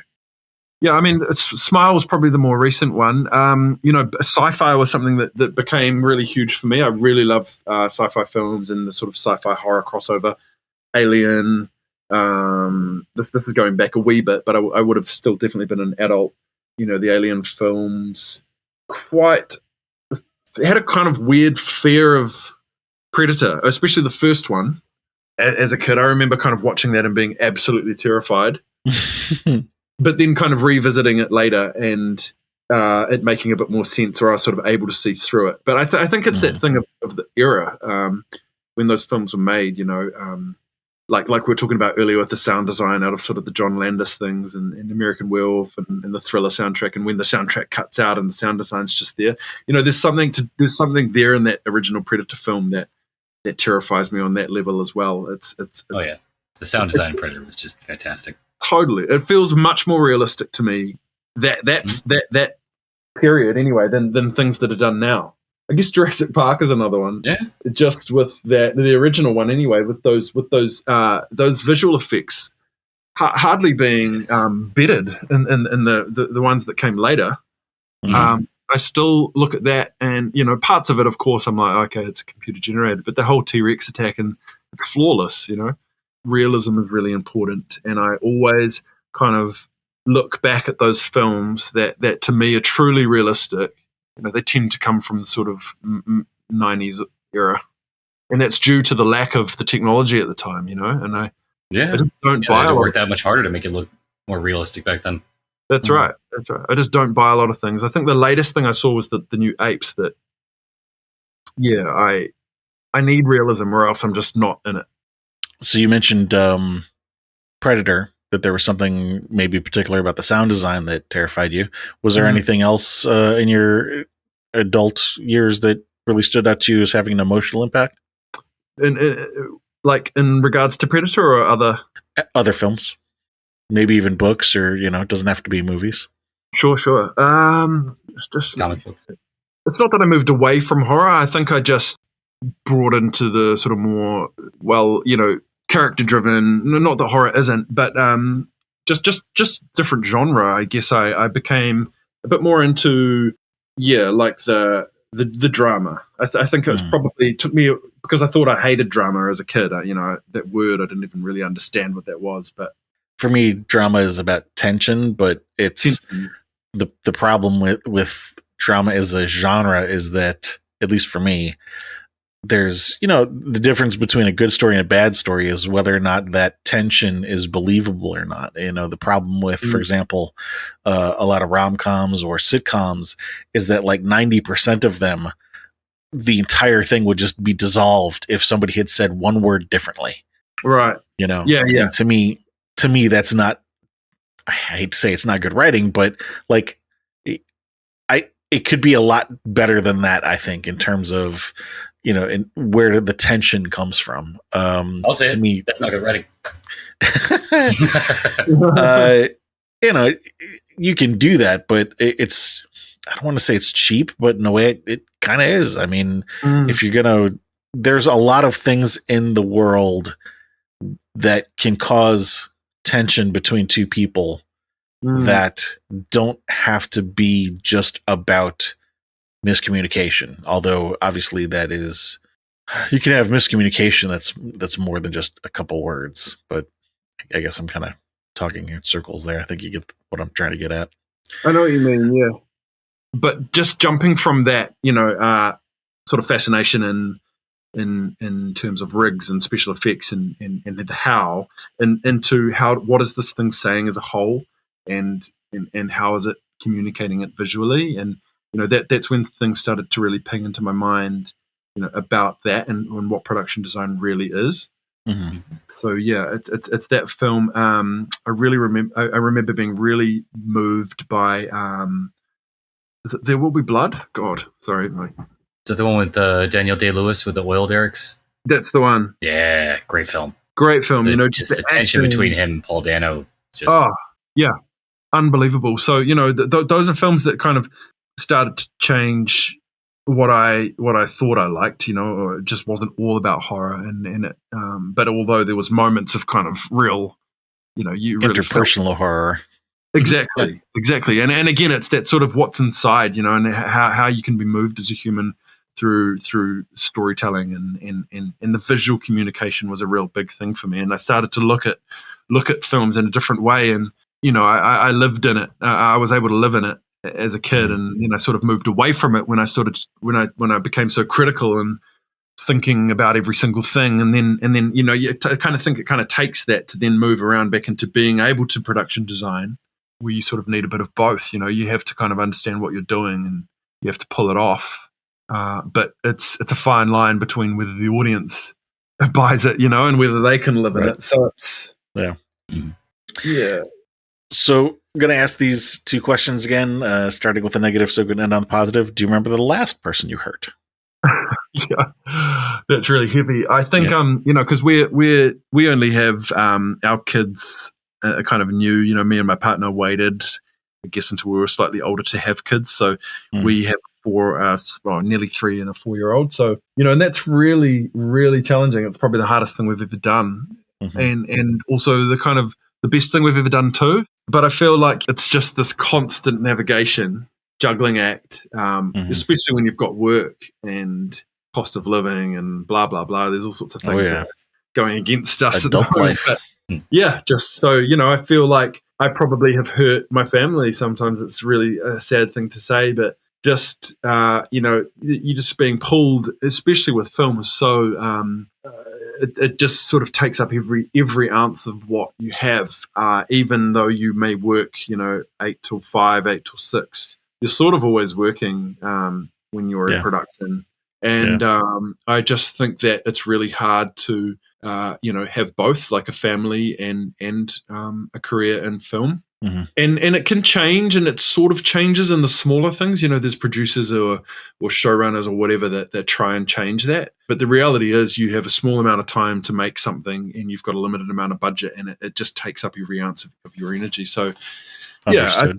Yeah, I mean, Smile was probably the more recent one. You know, sci-fi was something that became really huge for me. I really love sci-fi films and the sort of sci-fi horror crossover. Alien. This is going back a wee bit, but I would have still definitely been an adult. You know, the Alien films had a kind of weird fear of Predator, especially the first one. As a kid, I remember kind of watching that and being absolutely terrified. But then kind of revisiting it later and it making a bit more sense, or I was sort of able to see through it. But I think it's that thing of the era when those films were made, you know, like we were talking about earlier with the sound design out of sort of the John Landis things and American Werewolf and the Thriller soundtrack, and when the soundtrack cuts out and the sound design's just there, you know, there's something there in that original Predator film that terrifies me on that level as well. It's oh yeah, the sound design in Predator was just fantastic. Totally, it feels much more realistic to me that period anyway than things that are done now. I guess Jurassic Park is another one. Yeah, just with the original one anyway, with those visual effects hardly being bettered in the ones that came later. I still look at that, and you know, parts of it, of course, I'm like, okay, it's a computer generated, but the whole T-Rex attack, and it's flawless. You know, realism is really important, and I always kind of look back at those films that to me are truly realistic. You know, they tend to come from the sort of 90s era, and that's due to the lack of the technology at the time. You know, and I just don't buy it. It Worked that much harder to make it look more realistic back then. That's right. I just don't buy a lot of things. I think the latest thing I saw was the new Apes. That, yeah, I need realism, or else I'm just not in it. So you mentioned Predator, that there was something maybe particular about the sound design that terrified you. Was there anything else in your adult years that really stood out to you as having an emotional impact? And like in regards to Predator or other films, maybe even books, or it doesn't have to be movies. Sure. It's just Comic books. it's not that I moved away from horror. I think I just brought into the sort of more, character driven. Not that horror isn't, but just different genre. I guess I became a bit more into like the drama. I think it was probably took me, because I thought I hated drama as a kid. That word, I didn't even really understand what that was. But for me, drama is about tension, but it's the problem with drama as a genre is that, at least for me, there's the difference between a good story and a bad story is whether or not that tension is believable or not. The problem with, for example, a lot of rom-coms or sitcoms is that like 90% of them, the entire thing would just be dissolved if somebody had said one word differently. Right. Yeah. And to me, that's not, I hate to say it's not good writing, but like it could be a lot better than that, I think, in terms of, in where the tension comes from. I'll say to me, that's not good writing. You can do that, but it's, I don't want to say it's cheap, but in a way it kind of is. I mean, if you're there's a lot of things in the world that can cause tension between two people that don't have to be just about miscommunication. Although obviously that is, you can have miscommunication that's more than just a couple words, but I guess I'm kind of talking in circles there. I think you get what I'm trying to get at. I know what you mean, yeah. But just jumping from that, sort of fascination in terms of rigs and special effects and the how, and into what is this thing saying as a whole, and how is it communicating it visually, and that's when things started to really ping into my mind, about that and what production design really is. Mm-hmm. So yeah, it's that film. I really remember. I remember being really moved by. Is it There Will Be Blood? God, sorry. Is that the one with Daniel Day-Lewis with the oil derricks? That's the one. Yeah, great film. Great film. Just the tension between him and Paul Dano. Yeah, unbelievable. So those are films that kind of started to change what I thought I liked. Or it just wasn't all about horror, and it. But although there was moments of kind of real, you really interpersonal horror. Exactly. And again, it's that sort of what's inside, and how you can be moved as a human through storytelling, and the visual communication was a real big thing for me. And I started to look at films in a different way, and I lived in it. I was able to live in it as a kid, and I sort of moved away from it when I became so critical and thinking about every single thing, and then you kind of think it kind of takes that to then move around back into being able to production design, where you sort of need a bit of both. You have to kind of understand what you're doing, and you have to pull it off. But it's a fine line between whether the audience buys it, and whether they can live in it. So it's yeah. So I'm going to ask these two questions again, starting with the negative, so going to end on the positive. Do you remember the last person you hurt? Yeah, that's really heavy. I think, because we only have our kids kind of new. Me and my partner waited, I guess, until we were slightly older to have kids. So we have nearly 3 and a 4-year-old. So and that's really, really challenging. It's probably the hardest thing we've ever done, and also the best thing we've ever done too. But I feel like it's just this constant navigation, juggling act, especially when you've got work and cost of living and blah blah blah. There's all sorts of things that's going against us at the moment. Life. But just so I feel like I probably have hurt my family. Sometimes it's really a sad thing to say, but just you're just being pulled, especially with film, is so it just sort of takes up every ounce of what you have, even though you may work 8 till 5, 8 till 6. You're sort of always working when you're in production, and I just think that it's really hard to have both, like a family and a career in film. And it can change, and it sort of changes in the smaller things. There's producers or showrunners or whatever that try and change that. But the reality is you have a small amount of time to make something, and you've got a limited amount of budget, and it just takes up every ounce of your energy. So, Understood.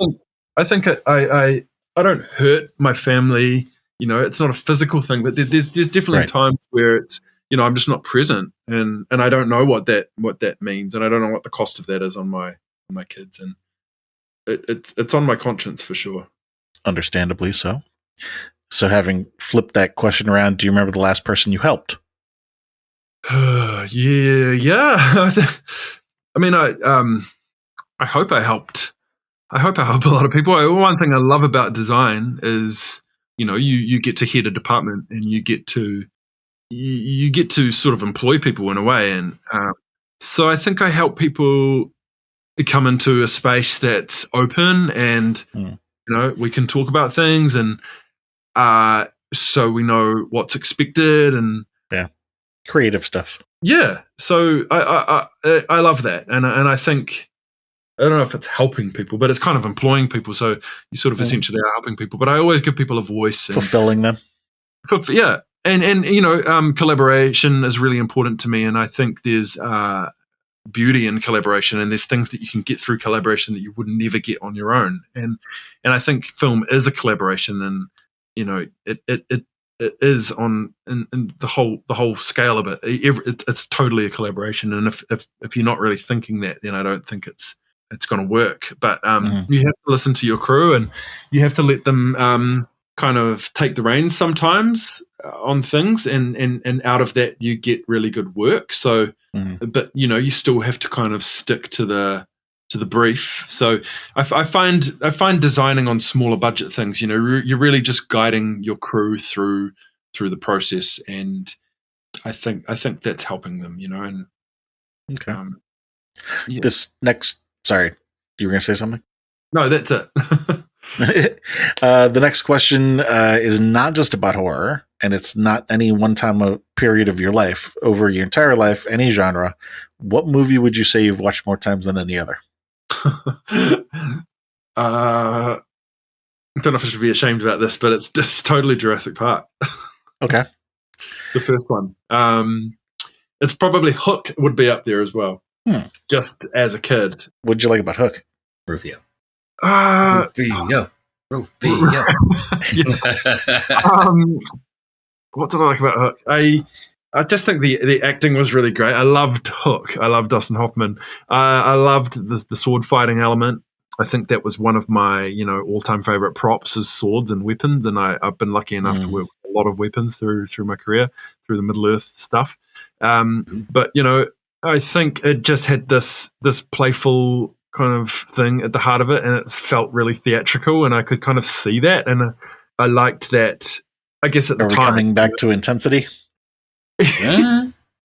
I think I don't hurt my family. It's not a physical thing, but there's definitely times where it's, I'm just not present, and I don't know what that means, and I don't know what the cost of that is on my kids, and it's on my conscience for sure. Understandably so. So having flipped that question around, do you remember the last person you helped? Yeah. I mean, I hope I helped. I hope I help a lot of people. One thing I love about design is, you get to head a department, and you get to sort of employ people in a way, and so I think I help people come into a space that's open, and we can talk about things, and so we know what's expected, and creative stuff. Yeah, so I love that, and I think, I don't know if it's helping people, but it's kind of employing people. So you sort of essentially are helping people, but I always give people a voice, and fulfilling them. And collaboration is really important to me, and I think there's beauty in collaboration, and there's things that you can get through collaboration that you would never get on your own, and I think film is a collaboration, and it is on in the whole scale of it. It's totally a collaboration, and if you're not really thinking that, then I don't think it's going to work. But you have to listen to your crew, and you have to let them kind of take the reins sometimes on things, and out of that you get really good work. So, but you still have to kind of stick to the brief. So I find designing on smaller budget things, you're really just guiding your crew through the process, and I think that's helping them, and okay. This next, sorry, you were going to say something? No, that's it. The next question is not just about horror, and it's not any one time period of your life. Over your entire life, any genre, what movie would you say you've watched more times than any other? I don't know if I should be ashamed about this, but it's just totally Jurassic Park. Okay. The first one. It's probably Hook would be up there as well. Just as a kid. What did you like about Hook? Rufio. Rufio. What did I like about Hook? I just think the acting was really great. I loved Hook. I loved Dustin Hoffman. I loved the sword fighting element. I think that was one of my all-time favorite props is swords and weapons, and I've been lucky enough to work with a lot of weapons through my career, through the Middle Earth stuff. But I think it just had this playful kind of thing at the heart of it, and it felt really theatrical, and I could kind of see that, and I liked that. I guess at the time, coming back to intensity.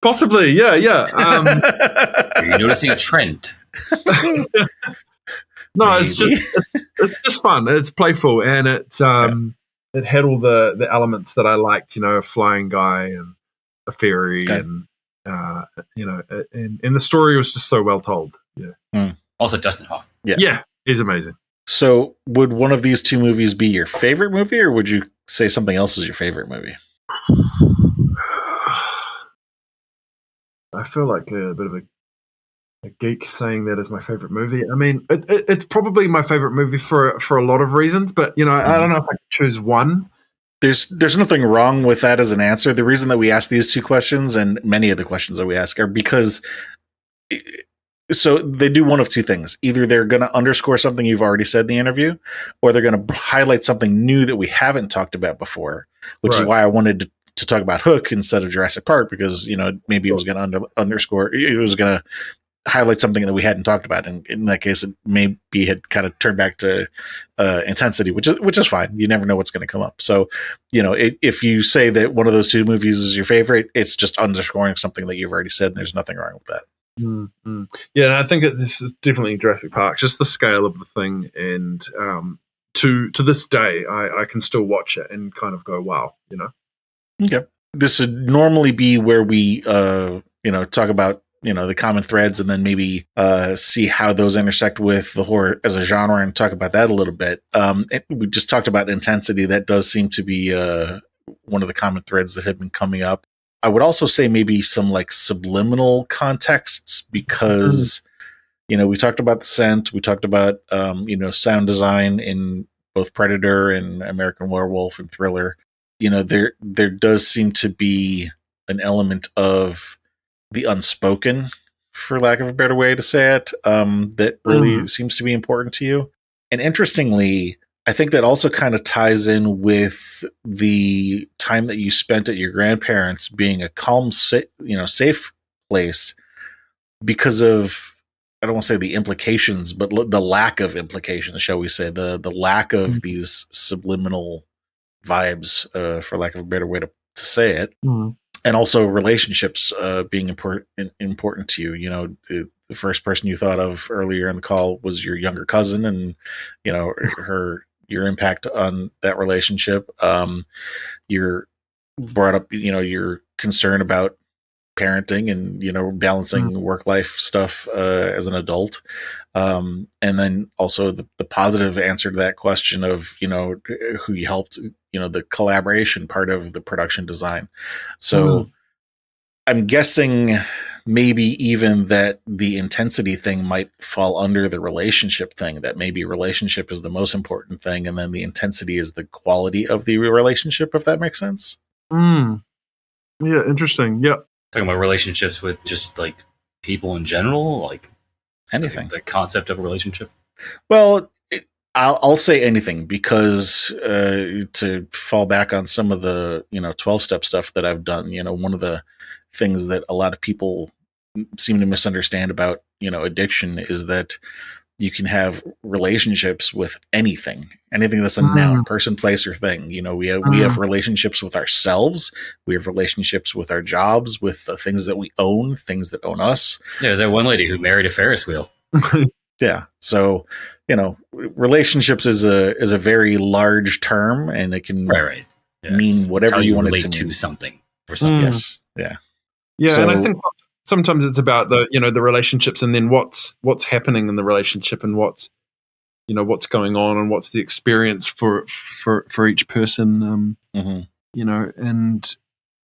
Possibly, yeah. Are you noticing a trend? No, it's just fun. It's playful, and it's it had all the elements that I liked. A flying guy and a fairy, and and the story was just so well told. Yeah. Also, Dustin Hoffman. Yeah, he's amazing. So, would one of these two movies be your favorite movie, or would you say something else is your favorite movie? I feel like a bit of a geek saying that is my favorite movie. I mean, it's probably my favorite movie for a lot of reasons, but I don't know if I could choose one. There's nothing wrong with that as an answer. The reason that we ask these two questions, and many of the questions that we ask, are because so they do one of two things. Either they're going to underscore something you've already said in the interview, or they're going to highlight something new that we haven't talked about before, which is why I wanted to talk about Hook instead of Jurassic Park, because maybe it was going to underscore, it was going to highlight something that we hadn't talked about, and in that case, it maybe had kind of turned back to intensity, which is fine. You never know what's going to come up. So, if you say that one of those two movies is your favorite, it's just underscoring something that you've already said, and there's nothing wrong with that. Mm-hmm. Yeah, and I think this is definitely Jurassic Park. Just the scale of the thing, and to this day, I can still watch it and kind of go, "Wow," Okay, this would normally be where we talk about the common threads, and then maybe see how those intersect with the horror as a genre, and talk about that a little bit. We just talked about intensity. That does seem to be one of the common threads that have been coming up. I would also say maybe some like subliminal contexts, because we talked about the scent, we talked about sound design in both Predator and American Werewolf and Thriller. There does seem to be an element of the unspoken, for lack of a better way to say it, that really seems to be important to you. And interestingly, I think that also kind of ties in with the time that you spent at your grandparents being a calm, safe place, because of, I don't want to say the implications, but the lack of implications, shall we say, the lack of these subliminal vibes, for lack of a better way to say it. And also relationships being important to you. The first person you thought of earlier in the call was your younger cousin, and your impact on that relationship. You're brought up, your concern about parenting and balancing work-life stuff as an adult, and then also the positive answer to that question of who you helped, the collaboration part of the production design. So I'm guessing maybe even that the intensity thing might fall under the relationship thing, that maybe relationship is the most important thing, and then the intensity is the quality of the relationship, if that makes sense. Yeah, interesting. Yeah. Talking about relationships with just like people in general, like anything, the concept of a relationship. Well, I'll say anything, because to fall back on some of the 12-step stuff that I've done, one of the things that a lot of people seem to misunderstand about addiction is that you can have relationships with anything that's a noun, person, place, or thing. We have relationships with ourselves. We have relationships with our jobs, with the things that we own, things that own us. Yeah, there's that one lady who married a Ferris wheel. Yeah. So, relationships is a very large term, and it can mean whatever you want it to mean. To something or something. Yes. Yeah. Yeah. And I think sometimes it's about the relationships, and then what's happening in the relationship, and what's going on, and what's the experience for each person, and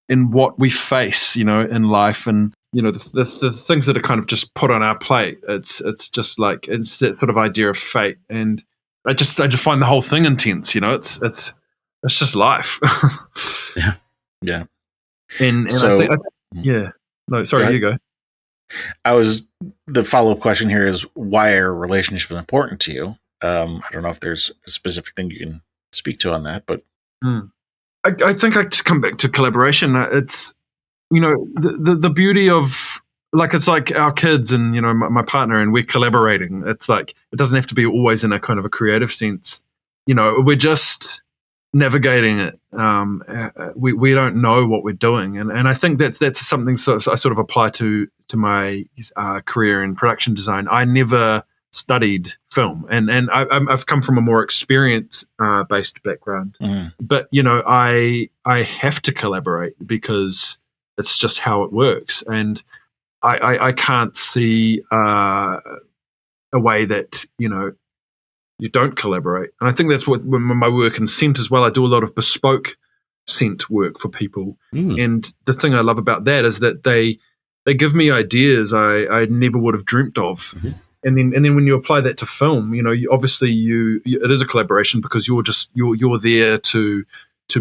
in what we face, in life, and the things that are kind of just put on our plate. It's just like, it's that sort of idea of fate, and I just find the whole thing intense. It's just life. Yeah. And so, I think no, sorry, you go. The follow-up question here is, why are relationships important to you? I don't know if there's a specific thing you can speak to on that, but I think I just come back to collaboration. It's the beauty of, like, it's like our kids and my partner, and we're collaborating. It's like, it doesn't have to be always in a kind of a creative sense. We're just navigating it. We don't know what we're doing, and I think that's something so I sort of apply to my career in production design. I never studied film, and I've come from a more experience based background, but I have to collaborate, because it's just how it works, and I can't see a way that you don't collaborate. And I think that's what my work in scent as well. I do a lot of bespoke scent work for people, and the thing I love about that is that they give me ideas I never would have dreamt of. And then when you apply that to film, obviously it is a collaboration, because you're there to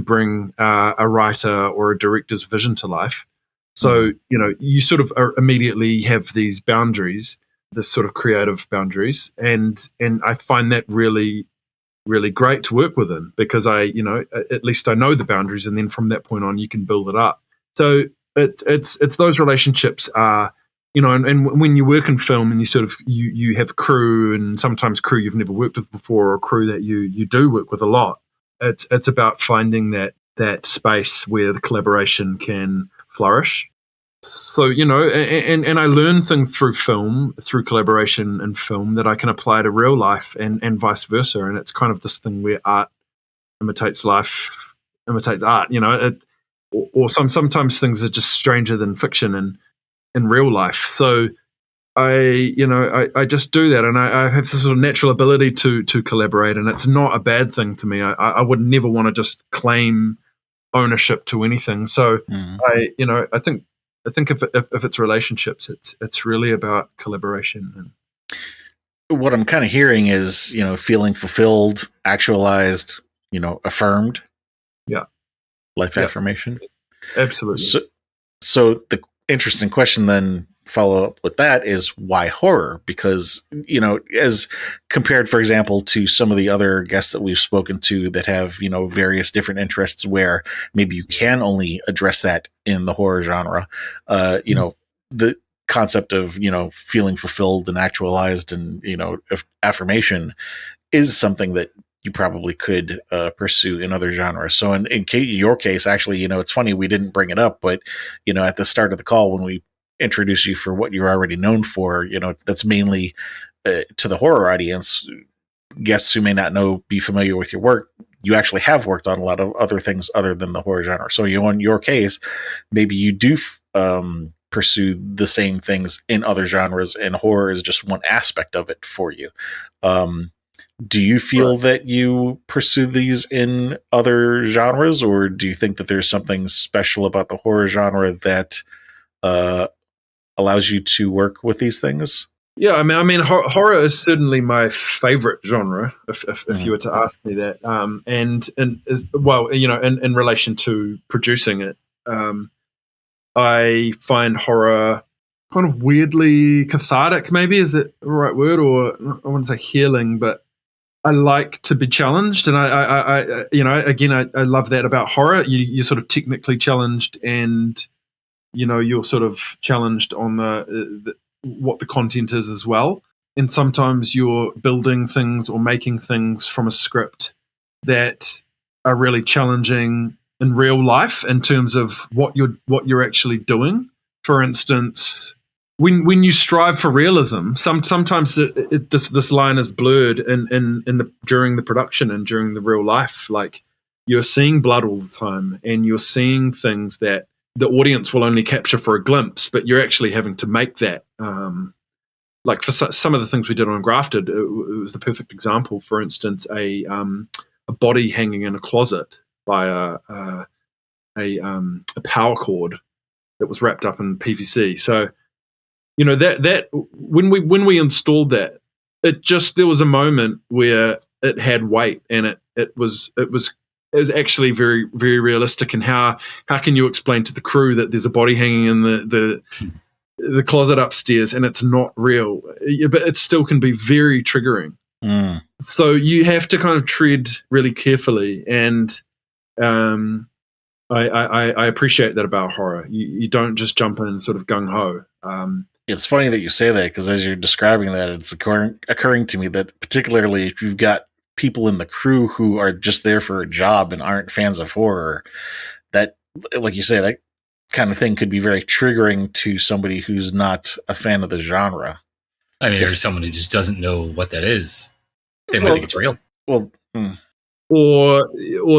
bring a writer or a director's vision to life. So you sort of immediately have these boundaries, this sort of creative boundaries, and I find that really, really great to work within, because at least I know the boundaries, and then from that point on you can build it up. So it's those relationships are. And when you work in film, and you have crew, and sometimes crew you've never worked with before, or crew that you do work with a lot, it's about finding that space where the collaboration can flourish. So, and I learn things through film, through collaboration in film, that I can apply to real life, and vice versa. And it's kind of this thing where art imitates life, imitates art, or sometimes things are just stranger than fiction. And in real life. So I just do that, and I have this sort of natural ability to collaborate, and it's not a bad thing to me. I would never want to just claim ownership to anything. So I think if it's relationships, it's really about collaboration. And what I'm kind of hearing is, feeling fulfilled, actualized, affirmed. Yeah. Life affirmation. Absolutely. So the interesting question then follow up with that is why horror? Because, as compared, for example, to some of the other guests that we've spoken to that have, various different interests where maybe you can only address that in the horror genre, the concept of, feeling fulfilled and actualized and, affirmation is something that you probably could pursue in other genres. So in your case, actually, it's funny, we didn't bring it up, but, at the start of the call, when we introduce you for what you're already known for, that's mainly to the horror audience, guests who may not be familiar with your work. You actually have worked on a lot of other things other than the horror genre. So in your case, maybe you do pursue the same things in other genres, and horror is just one aspect of it for you. Do you feel that you pursue these in other genres, or do you think that there's something special about the horror genre that allows you to work with these things? Yeah, I mean, horror is certainly my favorite genre. If you were to ask me that, and in relation to producing it, I find horror kind of weirdly cathartic. Maybe is that the right word, or I wouldn't say healing, but I like to be challenged, and I love that about horror. You're sort of technically challenged, and you're sort of challenged on the what the content is as well. And sometimes you're building things or making things from a script that are really challenging in real life in terms of what you're actually doing. For instance, when you strive for realism, sometimes this line is blurred during the production and during the real life. Like, you're seeing blood all the time, and you're seeing things that the audience will only capture for a glimpse, but you're actually having to make that. Like for some of the things we did on Grafted, it was the perfect example. For instance, a body hanging in a closet by a power cord that was wrapped up in PVC. So, that when we installed that, there was a moment where it had weight, and it was actually very, very realistic. And how can you explain to the crew that there's a body hanging in the closet upstairs and it's not real? But it still can be very triggering. So you have to kind of tread really carefully, and I appreciate that about horror. You don't just jump in sort of gung ho. It's funny that you say that, because as you're describing that, it's occurring to me that particularly if you've got people in the crew who are just there for a job and aren't fans of horror, that, like you say, that kind of thing could be very triggering to somebody who's not a fan of the genre. I mean, there's someone who just doesn't know what that is. They might think it's real. Well, or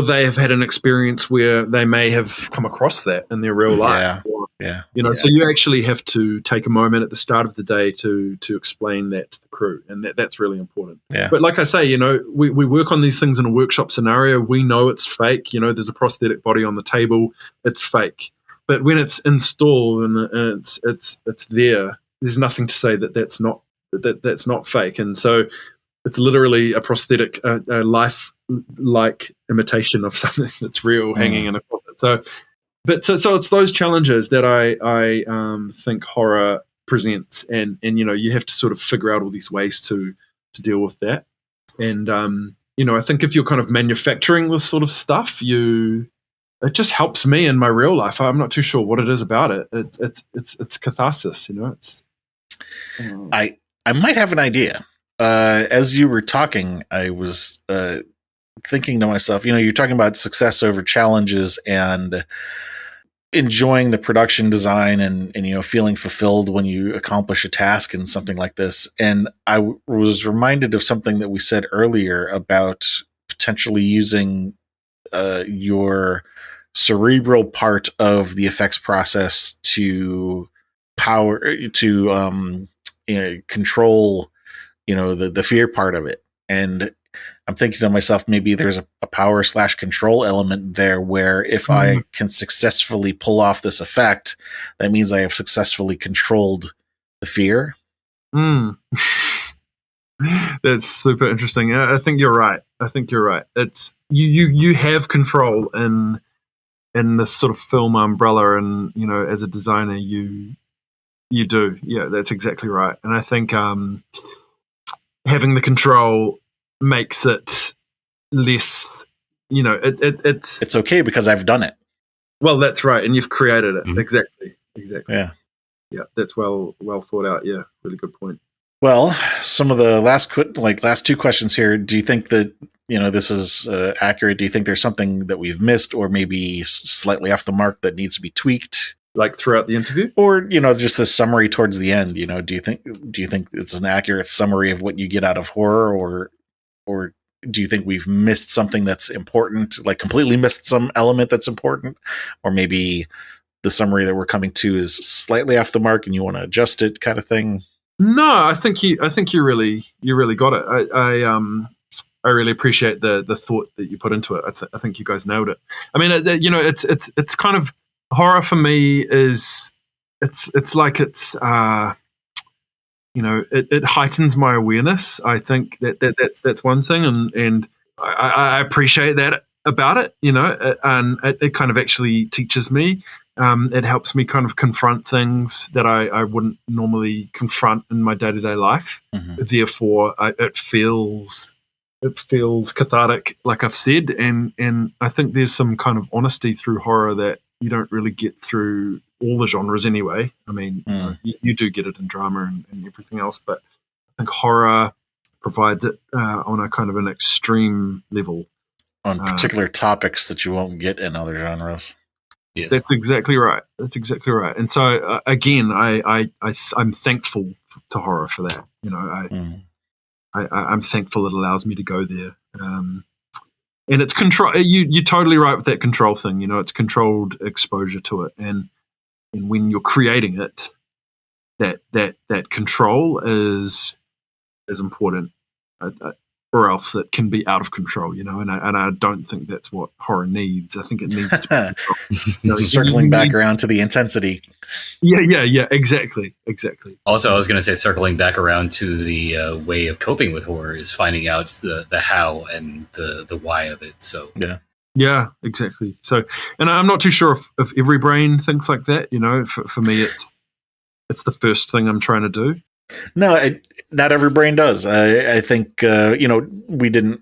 they have had an experience where they may have come across that in their real life. Yeah. So you actually have to take a moment at the start of the day to explain that to the crew, and that's really important. Yeah. But like I say, we work on these things in a workshop scenario. We know it's fake. There's a prosthetic body on the table. It's fake. But when it's installed and it's there, there's nothing to say that's not fake. And so it's literally a prosthetic, a life-like imitation of something that's real hanging in a closet. So it's those challenges that I think horror presents, and you have to sort of figure out all these ways to deal with that. And I think if you're kind of manufacturing this sort of stuff, it just helps me in my real life. I'm not too sure what it is about it. It's catharsis, It's I might have an idea. As you were talking, I was thinking to myself, you're talking about success over challenges and enjoying the production design and feeling fulfilled when you accomplish a task and something like this. And I was reminded of something that we said earlier about potentially using your cerebral part of the effects process to power to control, the fear part of it. And I'm thinking to myself, maybe there's a power / control element there where if I can successfully pull off this effect, that means I have successfully controlled the fear. That's super interesting. I think you're right. It's you have control in this sort of film umbrella, and as a designer, you do. Yeah, that's exactly right. And I think having the control makes it less. It's okay because I've done it. Well, that's right, and you've created it. Mm-hmm. Exactly. Yeah. That's well thought out. Yeah, really good point. Well, some of the last two questions here. Do you think that this is accurate? Do you think there's something that we've missed, or maybe slightly off the mark that needs to be tweaked, like throughout the interview, or just the summary towards the end? Do you think it's an accurate summary of what you get out of horror, or do you think we've missed something that's important, like completely missed some element that's important, or maybe the summary that we're coming to is slightly off the mark and you want to adjust it, kind of thing? No, I think you really got it. I really appreciate the thought that you put into it. I think you guys nailed it. I mean, it's kind of horror for me is it's like it heightens my awareness. I think that's one thing, and I appreciate that about it. And it kind of actually teaches me. It helps me kind of confront things that I wouldn't normally confront in my day-to-day life. Mm-hmm. Therefore, it feels cathartic, like I've said, and I think there's some kind of honesty through horror that you don't really get through all the genres anyway. I mean, you do get it in drama and everything else, but I think horror provides it on a kind of an extreme level. On particular topics that you won't get in other genres. Yes. That's exactly right. And so again, I'm thankful to horror for that. I'm thankful it allows me to go there. And it's control. You're totally right with that control thing. It's controlled exposure to it, and when you're creating it, that control is important. Or else it can be out of control, and I don't think that's what horror needs. I think it needs to be circling back around to the intensity. Yeah, exactly. Also, I was going to say, circling back around to the way of coping with horror is finding out the how and the why of it. So yeah, exactly. So, and I'm not too sure if every brain thinks like that. For me, it's the first thing I'm trying to do. No, not every brain does. I think, we didn't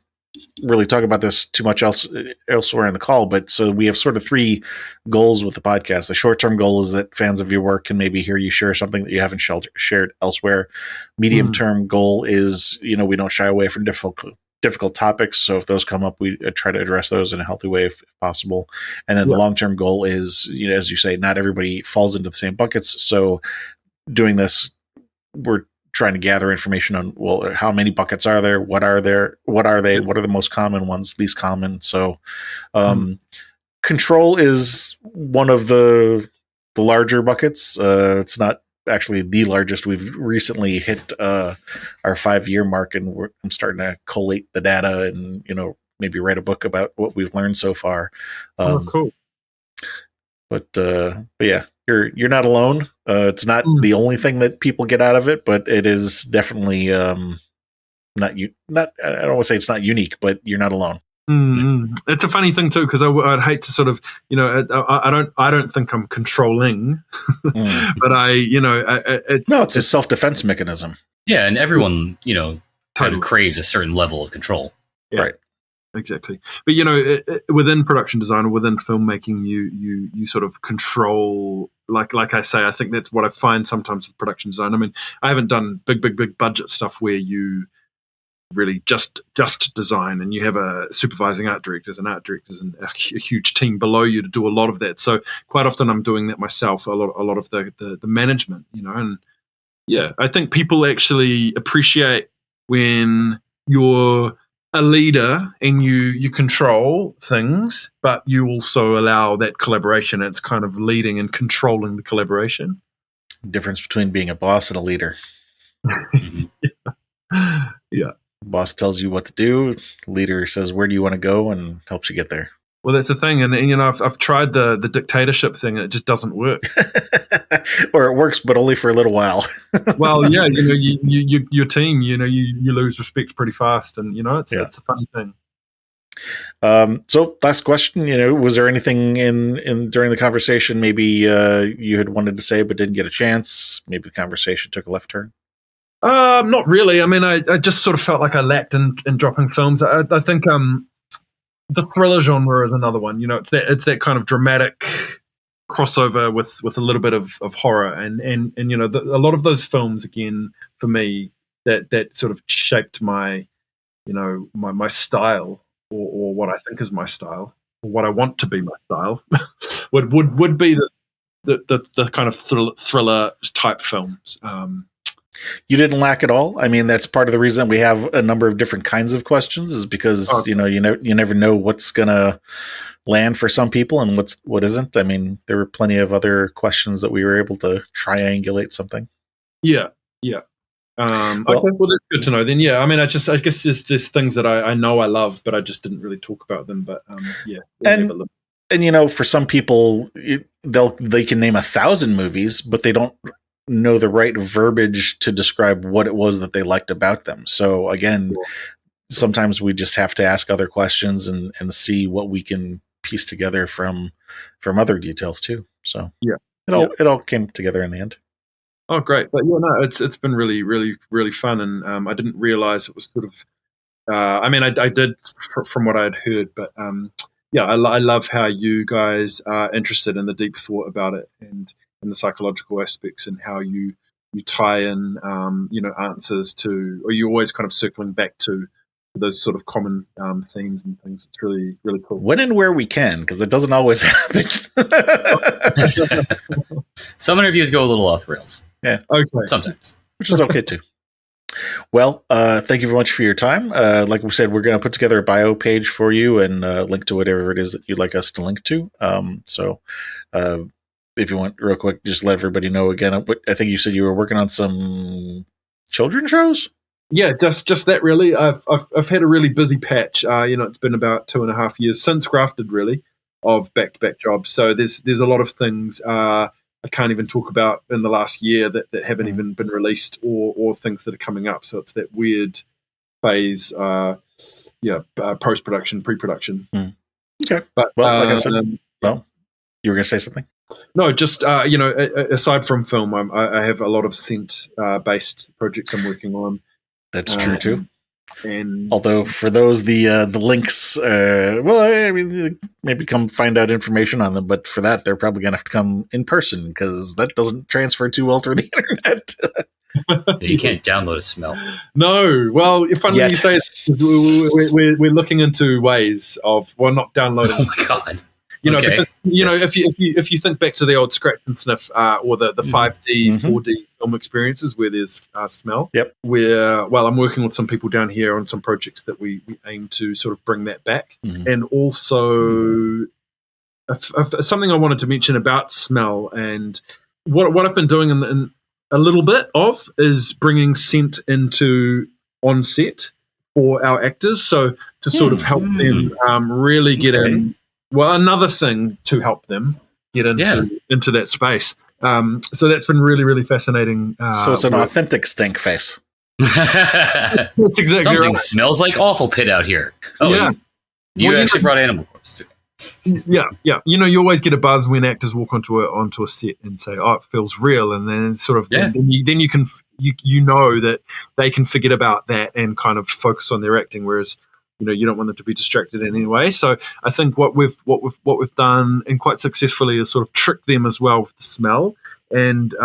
really talk about this too much elsewhere in the call, but so we have sort of 3 goals with the podcast. The short-term goal is that fans of your work can maybe hear you share something that you haven't shared elsewhere. Medium-term goal is, we don't shy away from difficult topics. So if those come up, we try to address those in a healthy way if possible. And then the long-term goal is, as you say, not everybody falls into the same buckets. So doing this, we're trying to gather information on, well, how many buckets are there? What are they? What are the most common ones, least common? So control is one of the larger buckets. It's not actually the largest. We've recently hit our 5-year mark, and I'm starting to collate the data and, maybe write a book about what we've learned so far. Cool. But yeah, you're not alone. It's not the only thing that people get out of it, but it is definitely not. I don't want to say it's not unique, but you're not alone. Mm-hmm. It's a funny thing too, because I'd hate to sort of, I don't think I'm controlling, but it's a self-defense mechanism. Yeah, and everyone, kind of craves a certain level of control. Yeah. Right. Exactly. But within production design or within filmmaking, you sort of control, like I say, I think that's what I find sometimes with production design. I mean, I haven't done big budget stuff where you really just design and you have a supervising art directors and a huge team below you to do a lot of that. So quite often I'm doing that myself, a lot of the management, and yeah, I think people actually appreciate when you're a leader and you control things, but you also allow that collaboration. It's kind of leading and controlling the collaboration. Difference between being a boss and a leader. Yeah. Boss tells you what to do. Leader says, where do you want to go, and helps you get there. Well, that's the thing. And I've tried the dictatorship thing, and it just doesn't work. Or it works, but only for a little while. Well, yeah, your team, you lose respect pretty fast, and it's a funny thing. So last question, was there anything in during the conversation maybe you had wanted to say but didn't get a chance? Maybe the conversation took a left turn? Not really. I mean, I just sort of felt like I lacked in dropping films. I think the thriller genre is another one. It's that kind of dramatic crossover with a little bit of horror, and a lot of those films, again, for me, that sort of shaped my my style, or what I think is my style, or what I want to be my style, would be the kind of thriller type films. You didn't lack at all. I mean, that's part of the reason we have a number of different kinds of questions, is because you never know what's gonna land for some people and what isn't. I mean, there were plenty of other questions that we were able to triangulate something. Yeah. Okay, well, that's good to know then. Yeah, I mean, I guess there's things that I know I love, but I just didn't really talk about them. But yeah, and for some people, they can name 1,000 movies, but they don't know the right verbiage to describe what it was that they liked about them. So again, sometimes we just have to ask other questions and see what we can piece together from other details too. So it all came together in the end. Oh, great! But yeah, no, it's been really, really, really fun, and I didn't realize it was sort of. I mean, I did from what I had heard, but I love how you guys are interested in the deep thought about it and the psychological aspects, and how you tie in answers to, or you're always kind of circling back to those sort of common themes and things. It's really, really cool. When and where we can, because it doesn't always happen. Some interviews go a little off the rails. Yeah. Okay. Sometimes. Which is okay too. Well, thank you very much for your time. Like we said, we're going to put together a bio page for you and link to whatever it is that you'd like us to link to. So if you want, real quick, just let everybody know again. I think you said you were working on some children's shows? Yeah, just that really. I've had a really busy patch. It's been about 2.5 years since Grafted, really, of back-to-back jobs. So there's a lot of things I can't even talk about in the last year that haven't even been released, or things that are coming up. So it's that weird phase, post-production, pre-production. Okay. But like I said, you were going to say something? No, just aside from film, I have a lot of scent-based projects I'm working on. That's true too. And although for those the links, I mean, maybe come find out information on them, but for that they're probably going to have to come in person, because that doesn't transfer too well through the internet. You can't download a smell. No, well, funny you say it, we're looking into ways of not downloading. Oh my god. Because, if you think back to the old scratch and sniff, or the 5D, 4D film experiences where there's smell. Yep. I'm working with some people down here on some projects that we aim to sort of bring that back. And also something I wanted to mention about smell, and what I've been doing in a little bit of is bringing scent into on set for our actors. So to sort of help them really get in. Well, another thing to help them get into that space. So that's been really, really fascinating. So it's an authentic stink face. That's exactly Something right. smells like awful pit out here. Oh, yeah. You actually brought animal corpses. Yeah. You always get a buzz when actors walk onto a set and say, "Oh, it feels real," and then sort of then you can know that they can forget about that and kind of focus on their acting, whereas you don't want them to be distracted in any way. So I think what we've done, and quite successfully, is sort of trick them as well with the smell, and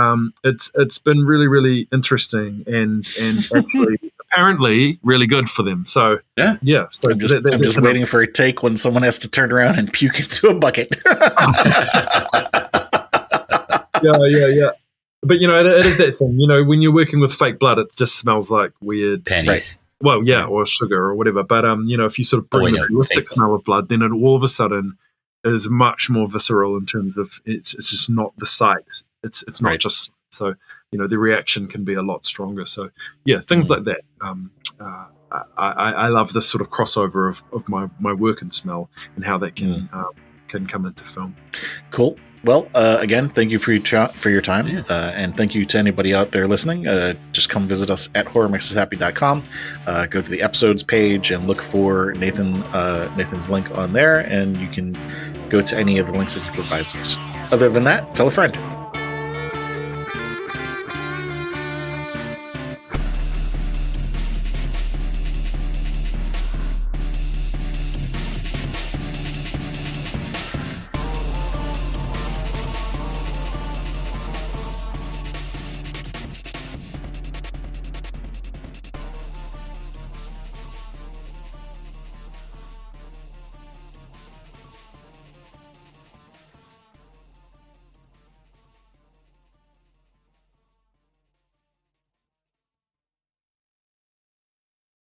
it's been really, really interesting and actually apparently really good for them. So yeah. So I'm just waiting for a take when someone has to turn around and puke into a bucket. Yeah. But it is that thing. When you're working with fake blood, it just smells like weird pennies. Right. Well, yeah, or sugar or whatever. But if you sort of bring the realistic smell of blood, then it all of a sudden is much more visceral in terms of it's just not the sight. It's not just So, the reaction can be a lot stronger. So, yeah, things like that. I love this sort of crossover of my work and smell and how that can come into film. Cool. Well, again, thank you for your time, Yes. and thank you to anybody out there listening. Just come visit us at horrormakesushappy.com. Go to the episodes page and look for Nathan's link on there, and you can go to any of the links that he provides us. Other than that, tell a friend.